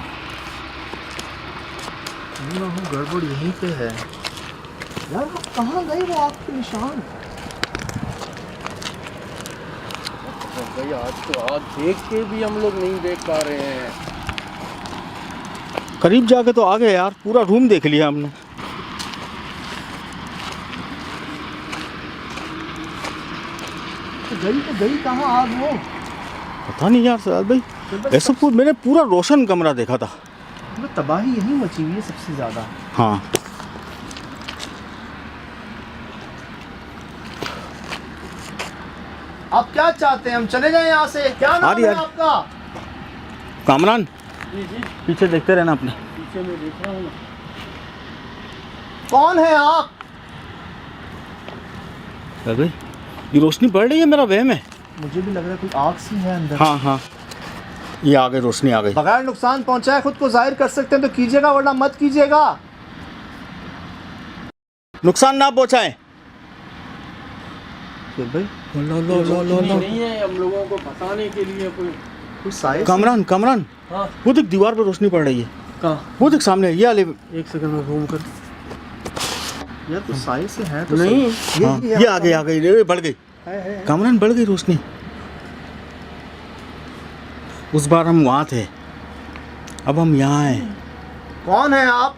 Speaker 1: ना हो गड़बड़ यहीं पे है यार। आप कहाँ गए वो आग के निशान?
Speaker 3: भाई आज तो आग देख के भी हम लोग नहीं देख पा रहे हैं।
Speaker 2: करीब जाके तो आ गए यार, पूरा रूम देख लिया हमने।
Speaker 1: तो गई कहाँ आग वो?
Speaker 2: पता नहीं यार सर भाई, ऐसा मैंने पूरा रोशन कमरा देखा था।
Speaker 1: तबाही यहीं मची हुई है सबसे ज़्यादा।
Speaker 2: हाँ
Speaker 1: आप क्या चाहते हैं, हम चले जाएं यहाँ से? क्या नाम है आपका?
Speaker 2: कामरान
Speaker 3: जी जी
Speaker 2: पीछे देखते रहना अपने।
Speaker 3: पीछे में देख रहा हूँ ना।
Speaker 1: कौन है आप?
Speaker 2: अरे ये रोशनी पड़ रही है, मेरा वहम है।
Speaker 1: मुझे भी लग रहा है कोई आग सी है अंदर।
Speaker 2: हाँ हाँ ये आ गई, रोशनी आ गई।
Speaker 1: बगैर नुकसान पहुंचाए खुद को जाहिर कर सकते हैं तो कीजिएगा, वरना मत कीजिएगा।
Speaker 2: नुकसान ना पहुंचाए।
Speaker 1: भाई
Speaker 3: रोशनी नहीं है, हम लोगों को फंसाने के लिए कोई
Speaker 1: साइज।
Speaker 2: कामरान कामरान
Speaker 3: हाँ
Speaker 2: वो देख दीवार पर रोशनी पड़ रही है।
Speaker 3: कहाँ?
Speaker 2: वो देख सामने ये वाले।
Speaker 3: एक सेकंड में जूम कर।
Speaker 1: यार तो साइज से है तो
Speaker 3: नहीं
Speaker 1: सही।
Speaker 2: हाँ, ये आ गई, आ गई, ये बढ़ गई।
Speaker 1: है।
Speaker 2: कामरान बढ़ गई रोशनी। उस बार हम वहाँ थे, अब हम यहाँ हैं।
Speaker 1: कौन है आप?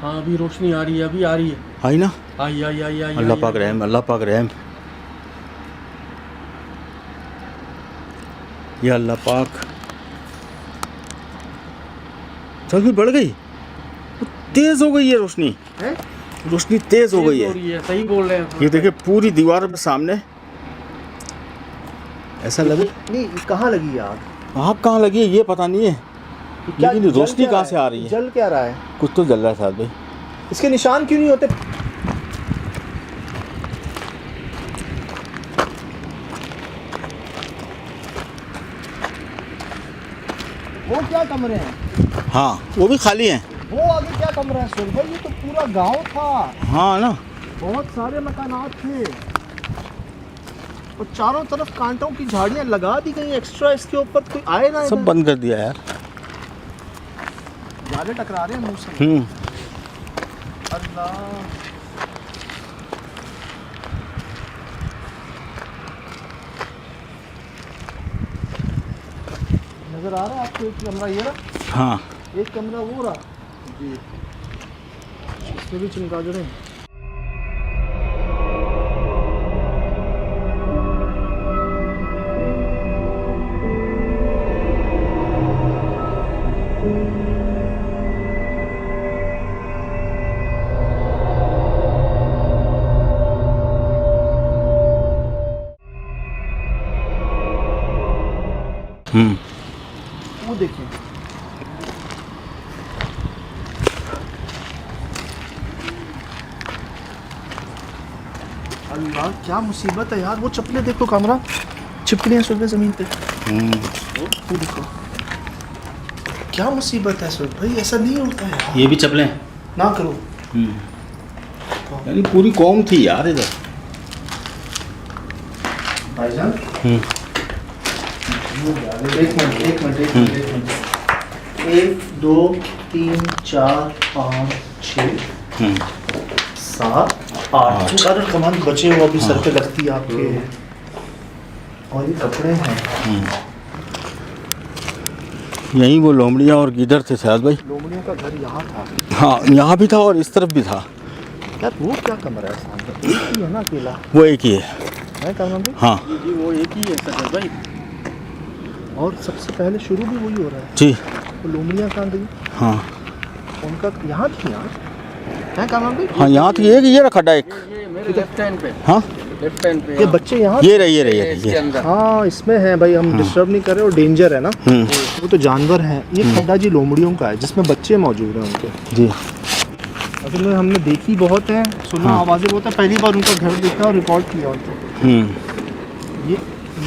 Speaker 3: हाँ अभी रोशनी आ रही है, अभी आ रही है।
Speaker 2: आई ना?
Speaker 3: आई आई आई आई।
Speaker 2: अल्लाह पाक रहम, अल्लाह पाक रहम। या अल्लाह पाक। चल भी बढ़ गई, तेज हो गई है रोशनी।
Speaker 1: है?
Speaker 2: रोशनी तेज हो गई है।
Speaker 3: सही बोल रहे हैं।
Speaker 2: ये देखिए पूरी दीवार के सामने ऐसा लगे।
Speaker 1: नहीं कहाँ लगी आग?
Speaker 2: आग कहाँ लगी है ये पता नहीं है, लेकिन
Speaker 1: जल
Speaker 2: रोशनी
Speaker 1: क्या
Speaker 2: कहाँ
Speaker 1: रहा
Speaker 2: से आ रही है?
Speaker 1: जल क्या रहा है?
Speaker 2: कुछ तो जल रहा है साहब भाई।
Speaker 1: इसके निशान क्यों नहीं होते? वो क्या कमरे हैं?
Speaker 2: हाँ वो भी खाली हैं।
Speaker 1: वो आगे क्या कमरा है सुन भाई? ये तो पूरा गांव था,
Speaker 2: हाँ ना,
Speaker 1: बहुत सारे मकानात थे और चारों तरफ कांटों की झाड़ियां लगा दी गई एक्स्ट्रा, इसके ऊपर कोई आए ना।
Speaker 2: सब बंद कर दिया यार।
Speaker 1: जाले टकरा रहे हैं मुंह से। अल्लाह। नजर आ रहा है आपको एक कमरा ये रहा,
Speaker 2: हाँ
Speaker 1: एक कमरा वो रहा जी, इसमें भी चमगादड़ हैं। वो देखिए अल्लाह क्या मुसीबत है यार। वो चप्पलें देखो कामरा, चिपकली हैं सुबह ज़मीन पे। वो देखो क्या मुसीबत है सुबह भाई, ऐसा नहीं होता है यार।
Speaker 2: ये भी चप्पलें
Speaker 1: ना करो।
Speaker 2: यानी पूरी कौम थी यार इधर।
Speaker 1: भाईजान एक मिनट 1 2 3 4 5 6 7 8 चादर कमान बचे हुए अभी सर पे लगती है आपके। और ये कपड़े हैं।
Speaker 2: यहीं वो लोमड़ियाँ और गिदर थे शायद भाई।
Speaker 1: लोमड़ियों का घर यहाँ था।
Speaker 2: हाँ यहाँ भी था और इस तरफ भी था।
Speaker 1: यार वो क्या कमरा है सामने? एक ही है ना अकेला?
Speaker 2: वो एक ही है।
Speaker 1: कामरान भाई?
Speaker 2: हाँ
Speaker 3: जी वो एक ही है सर भाई।
Speaker 1: और सबसे पहले शुरू भी वही हो रहा है।
Speaker 2: जी
Speaker 1: वो लोमड़ियाँ कहाँ गई?
Speaker 2: हाँ
Speaker 1: उनका यहाँ थी यार है कामरान भाई?
Speaker 2: हाँ यहाँ थी एक, ये रखा था एक।
Speaker 3: ये मेरे लेफ्ट हैंड पे,
Speaker 2: हाँ
Speaker 3: लेफ्ट हैंड पे
Speaker 1: ये बच्चे यहाँ
Speaker 2: ये रही
Speaker 3: इसके अंदर।
Speaker 1: हाँ इसमें है भाई, हम डिस्टर्ब नहीं कर रहे और डेंजर है ना। वो तो जानवर हैं। ये खड्डा जी लोमड़ियों का है जिसमें बच्चे मौजूद हैं उनके।
Speaker 2: जी
Speaker 1: असल में हमने देखी बहुत है, सुना आवाज़ें बहुत है, पहली बार उनका घर देखा और रिकॉर्ड किया उनको। ये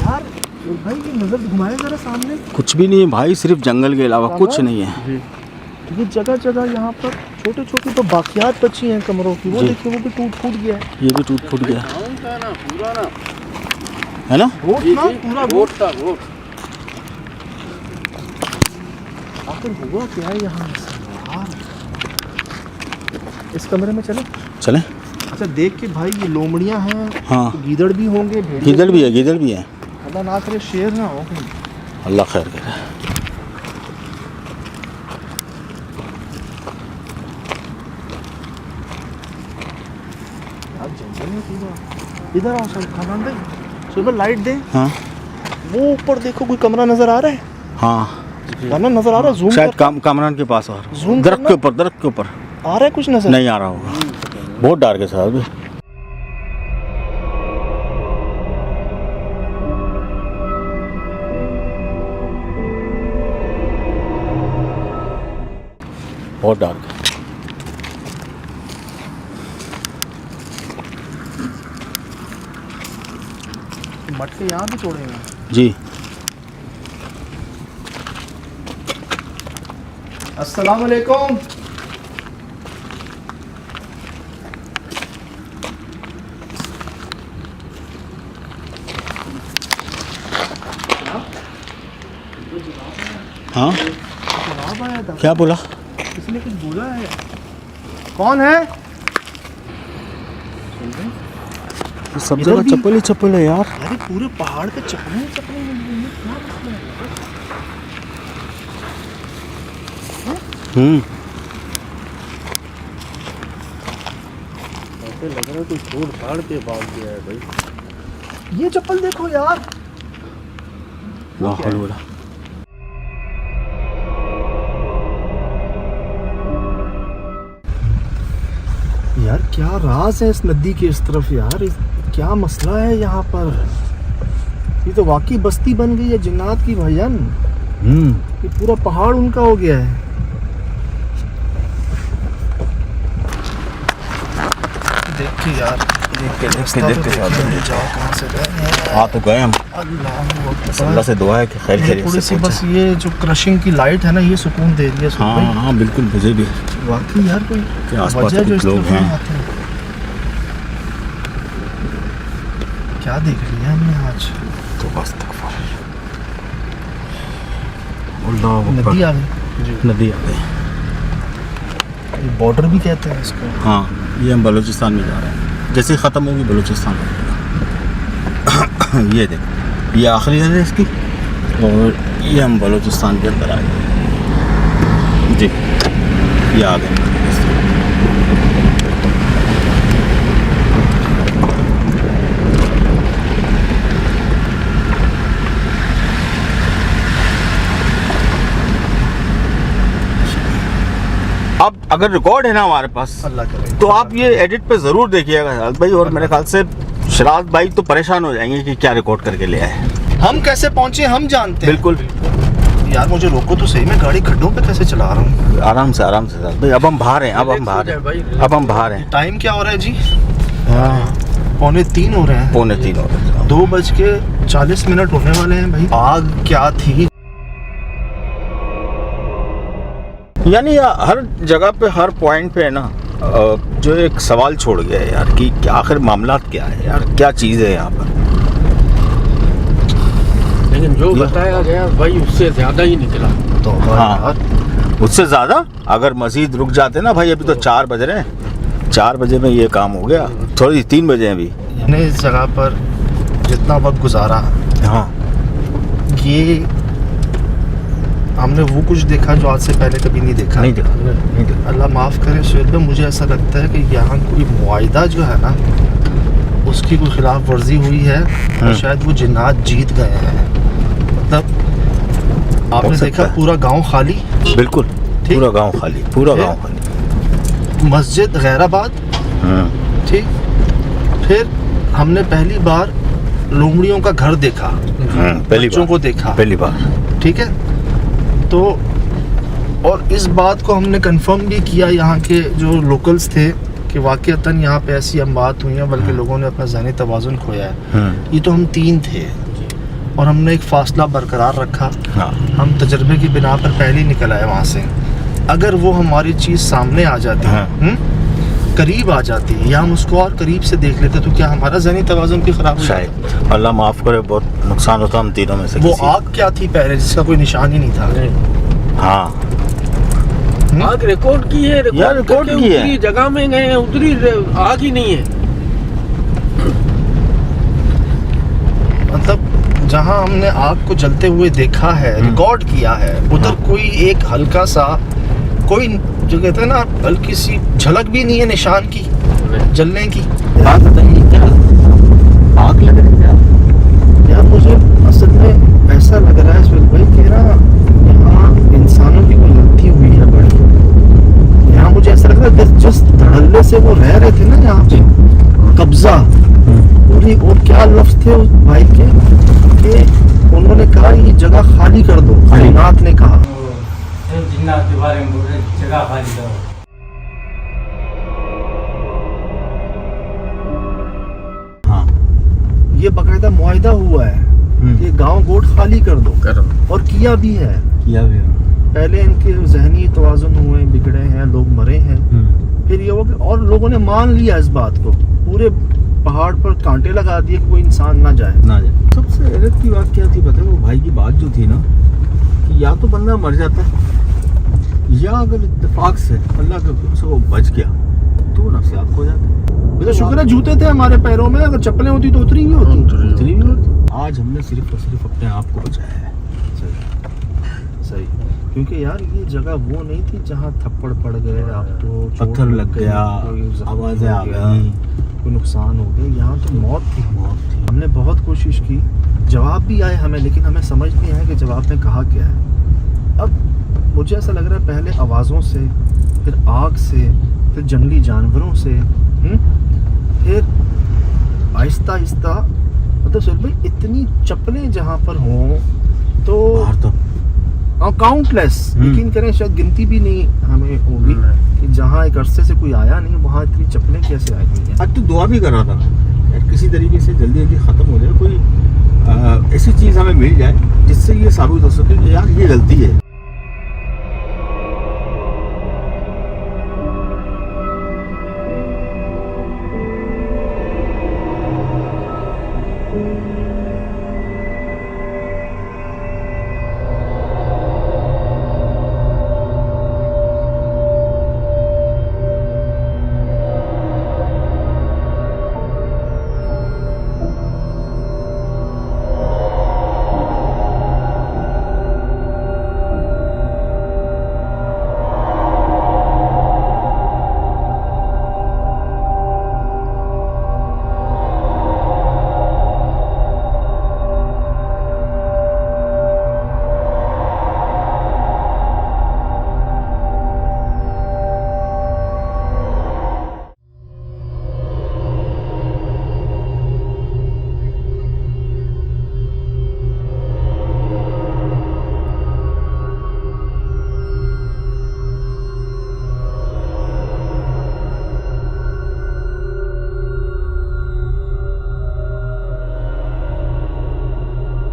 Speaker 1: यार भाई ये नज़र घुमाए ज़रा सामने।
Speaker 2: कुछ भी नहीं है भाई, सिर्फ जंगल के अलावा कुछ नहीं है।
Speaker 1: ये जगह जगह यहाँ पर छोटे छोटे तो बाकियात बची हैं कमरों की। वो
Speaker 2: जी।
Speaker 1: देखिए वो भी टूट फूट गया है।
Speaker 2: ये भी टूट फूट गया
Speaker 3: गाँव का ना पूरा ना,
Speaker 2: है ना।
Speaker 1: गोट
Speaker 3: जी,
Speaker 1: ना
Speaker 3: जी,
Speaker 1: पूरा
Speaker 3: गोट था गोट।
Speaker 1: आखिर हुआ क्या है यहाँ यार? इस कमरे में चले।
Speaker 2: चलें।
Speaker 1: अच्छा देख के भाई ये लोमड़ियाँ हैं।
Speaker 2: हाँ
Speaker 1: तो गीदड़ भी होंगे, भेड़िए
Speaker 2: गिदड़ भी है, गिदड़ भी है।
Speaker 1: अल्लाह ना करे शेर ना हो कहीं।
Speaker 2: अल्लाह खैर करे।
Speaker 1: यार जंगल में पूरा। इधर आओ सर खाना भाई, सुबह लाइट दे।
Speaker 2: हाँ
Speaker 1: वो ऊपर देखो कोई कमरा नजर आ रहा है?
Speaker 2: हाँ
Speaker 1: गाना नजर आ रहा है? जूम
Speaker 2: शायद
Speaker 1: कर।
Speaker 2: कामरान के पास और
Speaker 1: Zoom
Speaker 2: दरख्त
Speaker 1: करना?
Speaker 2: के ऊपर, दरख्त के ऊपर
Speaker 1: आ रहा है कुछ नजर?
Speaker 2: नहीं आ रहा होगा, बहुत डार्क है साहब। बहुत डार्क है।
Speaker 1: मटके यहाँ भी तोड़ेंगे।
Speaker 2: जी
Speaker 1: अस्सलाम वालेकुम।
Speaker 2: हाँ
Speaker 1: जवाब आया था,
Speaker 2: क्या बोला?
Speaker 1: इसने कुछ बोला है। कौन है?
Speaker 2: सब
Speaker 1: इधर
Speaker 2: जगह
Speaker 1: भी-
Speaker 2: चप्पल ही चप्पल है यार।
Speaker 1: अरे पूरे पहाड़ पे चप्पलें ही चप्पलें मिल रही हैं, क्या मसला है?
Speaker 3: ऐसे लग रहा है कोई छोड़ फाड़ के बांध दिया है भाई।
Speaker 1: ये चप्पल देखो यार।
Speaker 2: वाह बोला।
Speaker 1: यार क्या राज है इस नदी के इस तरफ यार, क्या मसला है यहाँ पर? ये तो वाकई बस्ती बन गई है जिन्नात की भाईजान। ये पूरा पहाड़ उनका हो गया है। देखिए यार,
Speaker 2: देख के
Speaker 1: जाओ कहाँ से गए।
Speaker 2: हाँ तो गए हम।
Speaker 1: अल्लाह
Speaker 2: अल्लाह से दुआ है कि खैर
Speaker 1: ये
Speaker 2: खैरियत
Speaker 1: थोड़ी
Speaker 2: से
Speaker 1: सी बस
Speaker 2: पहुंचे।
Speaker 1: ये जो क्रशिंग की लाइट है ना, ये सुकून दे रही है सुकून
Speaker 2: हाँ
Speaker 1: भाई।
Speaker 2: हाँ बिल्कुल, मुझे भी।
Speaker 1: वाकई यार कोई
Speaker 2: के आसपास
Speaker 1: वजह जो
Speaker 2: कुछ
Speaker 1: इस
Speaker 2: लोग
Speaker 1: तरफ
Speaker 2: हैं।
Speaker 1: नहीं आते हैं। क्या देख लिया हमने आज?
Speaker 2: तो बस अल्लाह
Speaker 1: नदी आ गई,
Speaker 2: नदी आ गई।
Speaker 1: बॉर्डर भी कहते हैं इसको।
Speaker 2: हाँ ये हम बलूचिस्तान में जा रहे हैं। जैसे ही ख़त्म होगी बलूचिस्तान ये देख, ये आखिरी है इसकी, और ये हम बलूचिस्तान के अंदर आ गए जी। ये आ गए। अब अगर रिकॉर्ड है ना हमारे पास,
Speaker 1: अल्लाह करे।
Speaker 2: तो आप ये एडिट पे ज़रूर देखिएगा शराद भाई, और मेरे ख्याल से शराद भाई तो परेशान हो जाएंगे कि क्या रिकॉर्ड करके ले आए।
Speaker 1: हम कैसे पहुंचे हम जानते हैं।
Speaker 2: बिल्कुल
Speaker 1: यार मुझे रोको तो सही, मैं गाड़ी खड्डों पे कैसे चला रहा हूँ?
Speaker 2: आराम से शराद भाई। अब हम बाहर हैं, अब हम बाहर हैं, अब हम बाहर हैं।
Speaker 1: टाइम क्या हो रहा है जी?
Speaker 2: हाँ
Speaker 1: 2:45 हो रहे हैं।
Speaker 2: 2:45 हो रहे हैं।
Speaker 1: 2:40 होने वाले हैं भाई। आग क्या थी?
Speaker 2: यानी हर जगह पे, हर पॉइंट पे है ना, जो एक सवाल छोड़ गया है यार कि आखिर मामला क्या है यार, क्या चीज़ है यहाँ पर।
Speaker 3: लेकिन जो बताया गया भाई उससे ज्यादा ही निकला।
Speaker 1: तो
Speaker 2: हाँ।
Speaker 1: यार
Speaker 2: उससे ज़्यादा अगर मजीद रुक जाते ना भाई, अभी तो 4 बज रहे हैं, 4 बजे में ये काम हो गया, थोड़ी 3 बजे अभी।
Speaker 1: मैंने इस जगह पर जितना वक्त गुजारा,
Speaker 2: हाँ
Speaker 1: ये हमने वो कुछ देखा जो आज से पहले कभी नहीं देखा।
Speaker 2: नहीं देखा।
Speaker 1: अल्लाह माफ़ करे सुहेल भाई, मुझे ऐसा लगता है कि यहाँ कोई मुआहिदा जो है ना, उसकी कोई खिलाफ वर्जी हुई है और शायद वो जिन्नात जीत गए हैं। मतलब आपने
Speaker 2: सकता
Speaker 1: देखा
Speaker 2: है।
Speaker 1: पूरा गांव खाली,
Speaker 2: बिल्कुल
Speaker 1: ठीक।
Speaker 2: पूरा गांव खाली, पूरा
Speaker 1: फिर?
Speaker 2: गांव खाली।
Speaker 1: मस्जिद गैराबाद, ठीक। फिर हमने पहली बार लोमड़ियों का घर देखा,
Speaker 2: पहली
Speaker 1: बच्चों
Speaker 2: बार
Speaker 1: को देखा,
Speaker 2: पहली बार।
Speaker 1: ठीक है। तो और इस बात को हमने कंफर्म भी किया यहाँ के जो लोकल्स थे कि वाकईतन यहाँ पे ऐसी अमवात हुई हैं, बल्कि लोगों ने अपना ज़हनी तवाज़ुन खोया है। ये तो हम 3 थे और हमने एक फासला बरकरार रखा।
Speaker 2: हाँ
Speaker 1: हम तजर्बे की बिना पर पहले ही निकल आए वहाँ से। अगर वो हमारी चीज़ सामने आ जाती,
Speaker 2: हाँ।
Speaker 1: करीब आ जाती, या हम उसको और करीब से देख लेते, तो क्या हमारा ज़हनी तवाज़ुन भी ख़राब हो जाता?
Speaker 2: शायद अल्लाह माफ़ करे, बहुत नुकसान होता हम तीनों में से
Speaker 1: वो
Speaker 2: किसी।
Speaker 1: आग क्या थी पहले जिसका कोई निशान ही नहीं था?
Speaker 2: हाँ
Speaker 3: आग रिकॉर्ड की है,
Speaker 2: यार, रिकॉर्ड
Speaker 3: करके
Speaker 2: की है।
Speaker 3: उतरी जगह में गए हैं, उतरी आग ही नहीं है।
Speaker 1: मतलब जहाँ हमने आग को जलते हुए देखा है, रिकॉर्ड किया है, उधर कोई एक हल्का सा, कोई जो कहते हैं ना, हल्की सी झलक भी नहीं है निशान की जलने की।
Speaker 2: बात बताइए, क्या आग लग रही है
Speaker 1: यार मुझे असल में ऐसा लग रहा है सुहेल भाई कि ना, यहाँ इंसानों की कोई गलती हुई है बड़ी। यहाँ मुझे ऐसा लग रहा है जिस धड़ल्ले से वो रह रहे थे ना यहाँ पे, कब्जा पूरी, और क्या लफ्ज थे उस भाई के कि उन्होंने कहा ये जगह खाली कर दो, जिन्नात ने कहा।
Speaker 3: ना दीवारें बोले जगह खाली करो।
Speaker 2: हाँ
Speaker 1: ये बाकायदा मुआहिदा हुआ है कि गांव गोट खाली कर दो, और किया भी है। पहले इनके जहनी तवाज़ुन हुए, बिगड़े हैं, लोग मरे हैं, फिर ये हो कि और लोगों ने मान लिया इस बात को, पूरे पहाड़ पर कांटे लगा दिए कि कोई इंसान ना जाए।
Speaker 2: सबसे हैरत की बात क्या थी पता है, वो भाई की बात जो थी ना कि या तो बंदा मर जाता या अगर इत्तेफाक से अल्लाह के हुक्म से वो बच गया तो वो नफ्सियात खो जाता।
Speaker 1: तो शुक्र है जूते थे हमारे पैरों में, अगर चप्पलें होती तो उतरी भी होती।
Speaker 2: आज हमने सिर्फ और सिर्फ अपने आप को बचाया है।
Speaker 1: सही, क्योंकि यार ये जगह वो नहीं थी जहाँ थप्पड़ पड़ गए, आपको
Speaker 2: पत्थर लग गया, आवाजें आ गई,
Speaker 1: कोई नुकसान हो गया। यहाँ तो मौत थी। हमने बहुत कोशिश की, जवाब भी आए हमें, लेकिन हमें समझ नहीं आया कि जवाब में कहा क्या है। अब मुझे ऐसा लग रहा है पहले आवाज़ों से, फिर आग से, फिर जंगली जानवरों से, फिर आहिस्ता आहिस्ता, मतलब सुन भाई इतनी चप्पलें जहाँ पर हों तो काउंटलेस, यकीन करें शायद गिनती भी नहीं हमें होगी कि जहाँ एक अरसे से कोई आया नहीं वहाँ इतनी चप्पलें कैसे आई हुई हैं।
Speaker 2: आज तो दुआ भी कर रहा था यार किसी तरीके से जल्दी जल्दी ख़त्म हो जाए, कोई ऐसी चीज़ हमें मिल जाए जिससे ये साबित हो सके कि यार ये गलती है।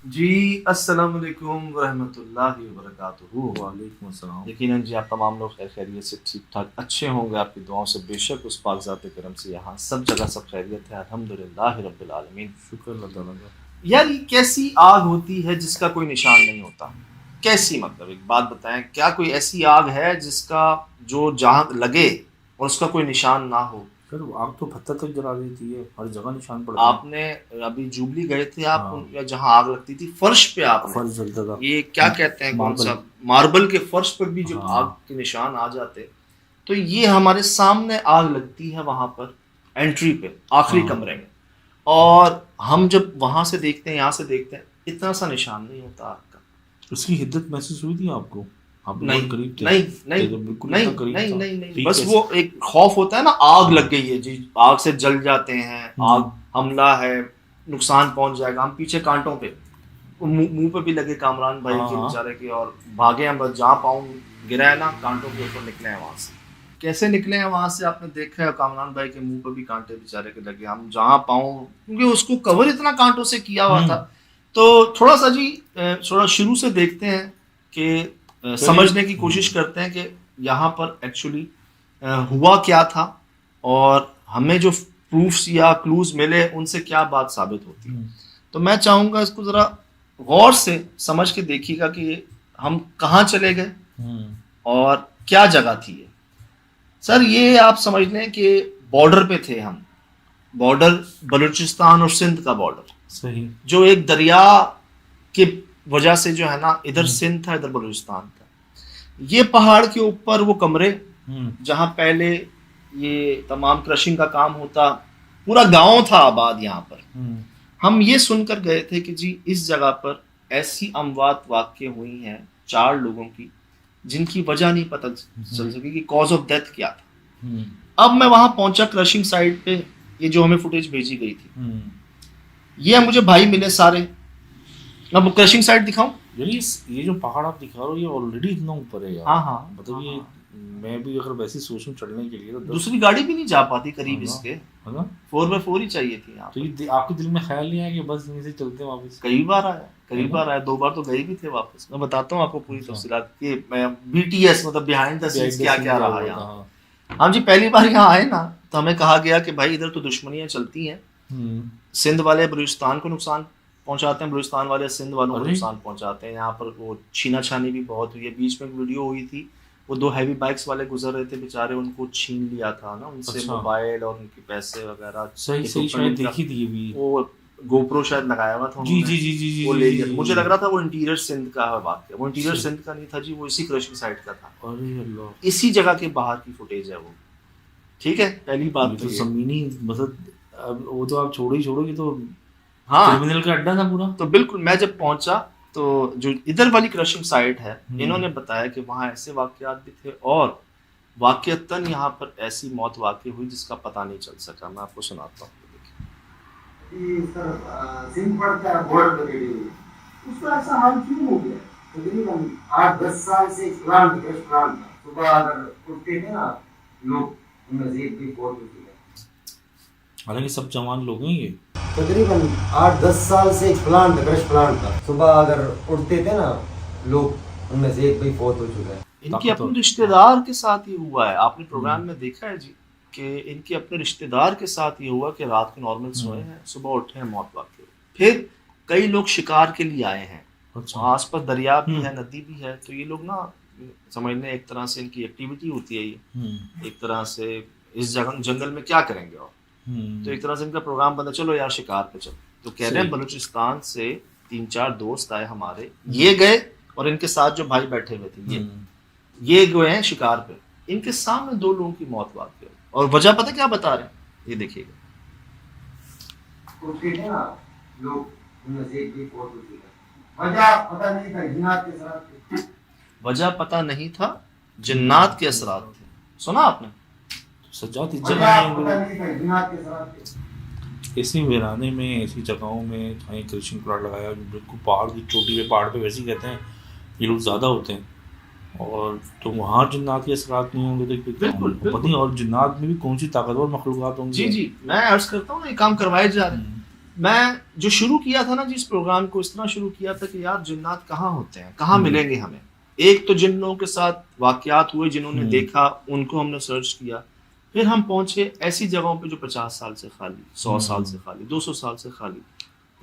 Speaker 1: जी अस्सलाम वालेकुम रहमतुल्लाहि व बरकातुहू।
Speaker 2: वालेकुम अस्सलाम।
Speaker 1: यकीनन जी आप तमाम लोग खैरियत से ठीक ठाक अच्छे होंगे, आपकी दुआओं से बेशक उस पाक ज़ात करम से यहाँ सब जगह सब खैरियत है, अल्हम्दुलिल्लाह रब्बिल आलमीन।
Speaker 2: शुक्र अल्लाह ताला का।
Speaker 1: यार ये कैसी आग होती है जिसका कोई निशान नहीं होता? कैसी, मतलब एक बात बताएं, क्या कोई ऐसी आग है जिसका जो जहाँ लगे और उसका कोई निशान ना हो?
Speaker 2: सर आग तो पत्थर तक जला देती है, हर जगह निशान पड़ता है।
Speaker 1: आपने अभी जुबली गए थे आप, हाँ। जहाँ आग लगती थी फर्श पे, आप
Speaker 2: फर्श जलता था,
Speaker 1: ये क्या कहते हैं, कौन सा मार्बल के फर्श पर भी जो
Speaker 2: हाँ।
Speaker 1: आग के निशान आ जाते, तो ये हमारे सामने आग लगती है वहां पर एंट्री पे आखिरी
Speaker 2: हाँ।
Speaker 1: कमरे में, और हम जब वहां से देखते हैं, यहाँ से देखते हैं, इतना सा निशान नहीं होता आग का।
Speaker 2: उसकी हिद्दत महसूस हुई थी आपको? आप
Speaker 1: नहीं
Speaker 2: करीब थे?
Speaker 1: नहीं नहीं नहीं, बस वो एक खौफ होता है ना, आग लग गई है जी, आग से जल जाते हैं, आग हमला है, नुकसान पहुंच जाएगा। हम पीछे कांटों पे, मुंह पे भी लगे कामरान भाई के बेचारे के, और भागे हम, बस जहाँ पाँव गिरा है ना कांटों के ऊपर निकले हैं वहां से। कैसे निकले हैं वहां से आपने देखा है, कामरान भाई के मुंह पे भी कांटे बेचारे के लगे। हम जहाँ पाँव, क्योंकि उसको कवर इतना कांटों से किया हुआ था। तो थोड़ा सा जी थोड़ा शुरू से देखते हैं कि समझने की कोशिश करते हैं कि यहाँ पर एक्चुअली हुआ क्या था, और हमें जो प्रूफ्स या क्लूज मिले उनसे क्या बात साबित होती है। तो मैं चाहूँगा इसको ज़रा गौर से समझ के देखिएगा कि हम कहाँ चले गए और क्या जगह थी ये। सर ये आप समझ लें कि बॉर्डर पे थे हम, बॉर्डर बलूचिस्तान और सिंध का बॉर्डर,
Speaker 2: सही,
Speaker 1: जो एक दरिया के वजह से जो है ना, इधर सिंध था इधर बलूचिस्तान था। ये पहाड़ के ऊपर वो कमरे जहाँ पहले ये तमाम क्रशिंग का काम होता, पूरा गांव था आबाद यहाँ पर। हम ये सुनकर गए थे कि जी इस जगह पर ऐसी अमवात वाक़ई हुई हैं 4 लोगों की, जिनकी वजह नहीं पता चल सकी कि कॉज ऑफ डेथ क्या था। अब मैं वहां पहुंचा क्रशिंग साइट पे, ये जो हमें फुटेज भेजी गई थी, ये मुझे भाई मिले सारे। अब क्रशिंग साइट दिखाऊं?
Speaker 5: यानी ये जो पहाड़ आप दिखा रहे हो ये ऑलरेडी इतना ऊपर है यार।
Speaker 1: हाँ हाँ
Speaker 5: मतलब ये मैं भी अगर वैसे सोचूं चढ़ने के लिए तो
Speaker 1: दूसरी गाड़ी भी नहीं जा पाती करीब
Speaker 5: हाँ,
Speaker 1: इसके,
Speaker 5: है ना।
Speaker 1: 4x4 ही चाहिए थी यहाँ
Speaker 5: तो
Speaker 1: पर।
Speaker 5: ये आपके दिल में ख्याल नहीं आया कि बस यहीं से चलते हैं वापस?
Speaker 1: कई बार आया, कई बार आया, 2 बार तो गए भी थे वापस। मैं बताता हूँ आपको पूरी तफसीलात कि मैं BTS मतलब बिहाइंड द सीन्स क्या क्या रहा यहाँ।
Speaker 5: हाँ।
Speaker 1: हम जी पहली बार यहाँ आए ना तो हमें कहा गया कि भाई इधर तो दुश्मनियां चलती हैं, सिंध वाले बलूचिस्तान को नुकसान पहुंचाते हैं, बलूचिस्तान वाले सिंध वालों को
Speaker 5: अरे।
Speaker 1: नुकसान पहुंचाते हैं। यहाँ पर वो छीना छानी भी बहुत हुई है। बीच में एक वीडियो हुई थी, वो 2 हैवी बाइक्स वाले गुजर रहे थे बेचारे, उनको छीन लिया था ना उनसे
Speaker 5: अच्छा।
Speaker 1: मोबाइल और उनके पैसे वगैरह।
Speaker 5: सही सही शायद देखी थी ये भी।
Speaker 1: वो GoPro शायद लगाया हुआ था
Speaker 5: जी
Speaker 1: उन्होंने,
Speaker 5: जी जी जी जी
Speaker 1: वो ले
Speaker 5: जी,
Speaker 1: लिया।
Speaker 5: जी,
Speaker 1: मुझे
Speaker 5: जी।
Speaker 1: लग रहा था वो इंटीरियर सिंध का है वाकया, वो इंटीरियर
Speaker 5: अच्छा।
Speaker 1: सिंध का नहीं था जी, वो इसी क्रशिंग साइट का था।
Speaker 5: अरे अल्लाह,
Speaker 1: इसी जगह के बाहर की फुटेज है वो। ठीक है, पहली
Speaker 5: ये
Speaker 1: बात
Speaker 5: तो
Speaker 1: तो ये।
Speaker 5: जमीनी मतलब अब वो तो आप छोड़ो ही छोड़ो, ये तो
Speaker 1: हाँ
Speaker 5: क्रिमिनल का अड्डा था पूरा।
Speaker 1: तो बिल्कुल मैं जब पहुंचा तो जो इधर वाली क्रशिंग साइट है, इन्होंने बताया कि वहाँ ऐसे वाकयात भी थे और वाकयतन यहाँ पर ऐसी मौत वाकई हुई जिसका पता नहीं चल सका। मैं आपको सुनाता हूँ, देखिए।
Speaker 4: सिंह पड़ता है बॉर्डर के लिए, उसका ऐसा हाल क्यों हो गया? तकरीबन 8-10 साल से प्लान था। सुबह अगर उठते थे ना लोग, उनमें से एक भी बहुत होती है।
Speaker 5: हालांकि सब जवान लोग हैं ये।
Speaker 4: तकरीबन 8-10 साल से एक प्लांट था। सुबह अगर उठते थे ना लोग, उनमें से एक भी फौत हो चुका है।
Speaker 1: इनके अपने रिश्तेदार के साथ ही हुआ है। आपने प्रोग्राम में देखा है जी कि इनके अपने रिश्तेदार के साथ ये हुआ कि रात को नॉर्मल सोए हैं, सुबह उठे हैं, मौत वाकई। फिर कई लोग शिकार के लिए आए हैं,
Speaker 5: अच्छा।
Speaker 1: आस पास दरिया भी है, नदी भी है, तो ये लोग ना समझ लें एक तरह से इनकी एक्टिविटी होती है ये, एक तरह से इस जगह जंगल में क्या करेंगे और तो एक तरह से इनका प्रोग्राम बना, चलो यार शिकार पे चलो। तो कह रहे हैं बलूचिस्तान से 3-4 दोस्त आए हमारे, ये गए और इनके साथ जो भाई बैठे हुए थे ये गए हैं शिकार पे। इनके सामने 2 लोगों की मौत वाकई हुई। और वजह पता क्या बता रहे हैं, ये देखिएगा।
Speaker 4: उठते थे ना लोग, उनमें से एक भी फौत हो चुका है। वजह पता नहीं था, जिन्नात के साथ थे।
Speaker 1: वजह पता नहीं था, जिन्नात के असरात थे। सुना आपने?
Speaker 5: सजा थी
Speaker 4: वजह
Speaker 5: जगह
Speaker 4: पता नहीं था, जिन्नात के साथ थे।
Speaker 5: ऐसी वीराने में, ऐसी जगहों में जहाँ ये कृषि प्लांट लगाया, बिल्कुल पहाड़ की चोटी पे, पहाड़ पे वैसे ही कहते हैं ये लोग ज़्यादा होते हैं, और तो वहाँ जिन्नात के असरात नहीं होंगे तो फिर क्या
Speaker 1: बिल्कुल,
Speaker 5: होंगे? पता नहीं, और जिन्नात में भी कौन सी ताकतवर मखलूक़ात होंगी।
Speaker 1: जी जी, मैं अर्ज करता हूँ ना, ये काम करवाए जा रहे हैं। मैं जो शुरू किया था ना जी इस प्रोग्राम को, इस तरह शुरू किया था कि यार जिन्नात कहाँ होते हैं, कहाँ मिलेंगे हमें। एक तो जिन लोगों के साथ वाकयात हुए, जिन्होंने देखा, उनको हमने सर्च किया। फिर हम पहुंचे ऐसी जगहों पे जो 50 साल से खाली, 100 साल से खाली, 200 साल से खाली।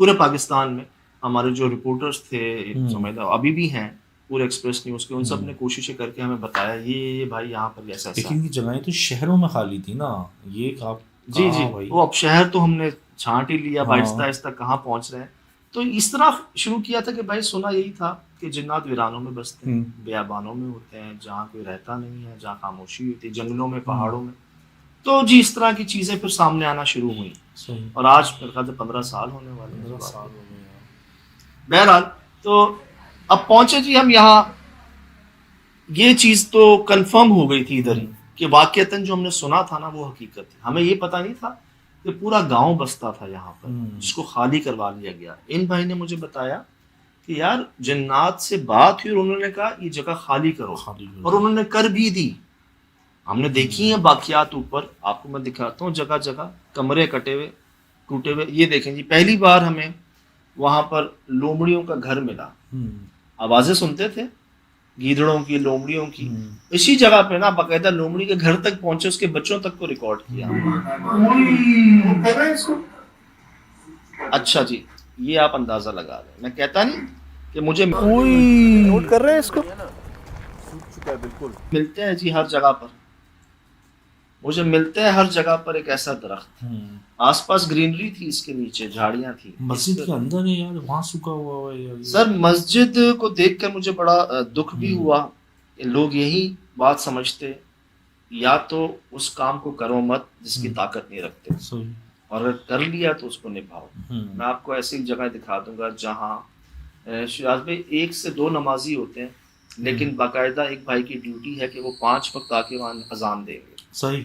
Speaker 1: पूरे पाकिस्तान में हमारे जो रिपोर्टर्स थे, समझ लो अभी भी हैं, पूरे एक्सप्रेस न्यूज़ के, उन सब ने कोशिशें करके हमें बताया ये भाई यहाँ पर ऐसा ऐसा।
Speaker 5: लेकिन ये जगहें तो शहरों में खाली थी ना, ये आप
Speaker 1: जी जी,
Speaker 5: भाई
Speaker 1: वो अब शहर तो हमने छांट ही लिया,
Speaker 5: हाँ।
Speaker 1: आहिस्ता आहिस्ता कहाँ पहुंच रहे हैं। तो इस तरह शुरू किया था कि भाई सुना यही था कि जिन्नात वीरानों में बसते हैं, बेयाबानों में होते हैं, जहाँ कोई रहता नहीं है, जहाँ खामोशी होती है, जंगलों में, पहाड़ों में। तो जी इस तरह की चीज़ें फिर सामने आना शुरू हुई,
Speaker 5: सही
Speaker 1: और आज मेरे ख्याल से 15 साल होने वाले हैं।
Speaker 5: 15 साल हो गए यार।
Speaker 1: बहरहाल तो अब पहुंचे जी हम यहाँ। ये चीज़ तो कंफर्म हो गई थी इधर ही कि वाकईतन जो हमने सुना था ना वो हकीकत है। हमें ये पता नहीं था कि पूरा गांव बसता था यहाँ पर, जिसको खाली करवा लिया गया। इन भाई ने मुझे बताया कि यार जिन्नात से बात हुई और उन्होंने कहा ये जगह खाली करो, और उन्होंने कर भी दी। हमने देखी है बाकियात ऊपर, आपको मैं दिखाता हूँ, जगह जगह कमरे कटे हुए, टूटे हुए। ये देखें जी, पहली बार हमें वहां पर लोमड़ियों का घर मिला। आवाजें सुनते थे गीदड़ों की, लोमड़ियों की। इसी जगह पे ना बाकायदा लोमड़ी के घर तक पहुंचे, उसके बच्चों तक को रिकॉर्ड किया। अच्छा जी, ये आप अंदाजा लगा रहे, मैं कहता नहीं कि मुझे नोट कर रहे हैं इसको,
Speaker 2: बिल्कुल
Speaker 1: मिलते हैं जी हर जगह पर। मुझे मिलते हैं हर जगह पर एक ऐसा दरख्त, आसपास ग्रीनरी थी, इसके नीचे झाड़ियां थी।
Speaker 5: मस्जिद के अंदर है यार, वहाँ सूखा हुआ है यार।
Speaker 1: सर मस्जिद को देखकर मुझे बड़ा दुख भी हुआ। लोग यही बात समझते, या तो उस काम को करो मत जिसकी ताकत नहीं रखते,
Speaker 5: सही,
Speaker 1: और अगर कर लिया तो उसको निभाओ। मैं आपको ऐसी जगह दिखा दूंगा जहाँ शिराज भाई 1 से 2 नमाजी होते हैं, लेकिन बाकायदा एक भाई की ड्यूटी है कि वो 5 वक्त आके वहाँ अजान देंगे।
Speaker 5: सही।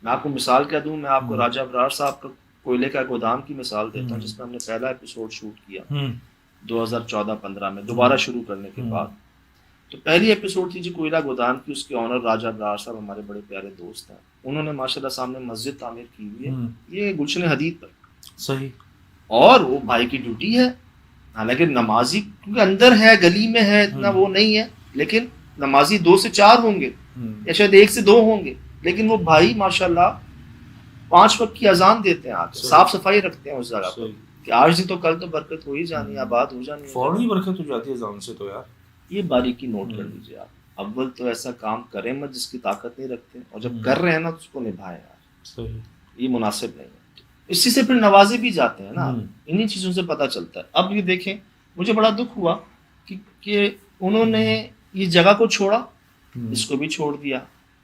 Speaker 1: मैं आपको मिसाल क्या दूं, मैं आपको राजा अबरार साहब का कोयले का गोदाम की मिसाल देता हूँ, जिसमें हमने पहला एपिसोड शूट किया। 2014-15 में दोबारा शुरू करने के बाद। तो पहली एपिसोड थी जी कोयला गोदाम की, उसके ऑनर राजा ब्रार साहब हमारे बड़े प्यारे दोस्त हैं, उन्होंने माशाल्लाह सामने मस्जिद तामीर की हुई है, ये गुलशन हदीद पर,
Speaker 5: सही।
Speaker 1: और वो भाई की ड्यूटी है, हालांकि नमाजी क्योंकि अंदर है, गली में है, इतना वो नहीं है, लेकिन नमाजी 2 से 4 होंगे या शायद 1 से 2 होंगे, लेकिन वो भाई माशाल्लाह 5 वक्त की अजान देते हैं, आके साफ सफाई रखते हैं उस जगह पर कि आज नहीं तो कल तो बरकत हो ही जानी, आबाद हो जानी,
Speaker 5: फौरन ही बरकत हो जाती है अजान से। तो यार
Speaker 1: ये बारीकी नोट कर लीजिए आप। अव्वल तो ऐसा काम करें मत जिसकी ताकत नहीं रखते, और जब कर रहे हैं ना तो उसको निभाएं यार,
Speaker 5: सही,
Speaker 1: ये मुनासिब नहीं है। इसी से फिर नवाजे भी जाते हैं ना, इन्हीं चीज़ों से पता चलता है। अब ये देखें, मुझे बड़ा दुख हुआ कि उन्होंने ये जगह को छोड़ा, इसको भी छोड़ दिया।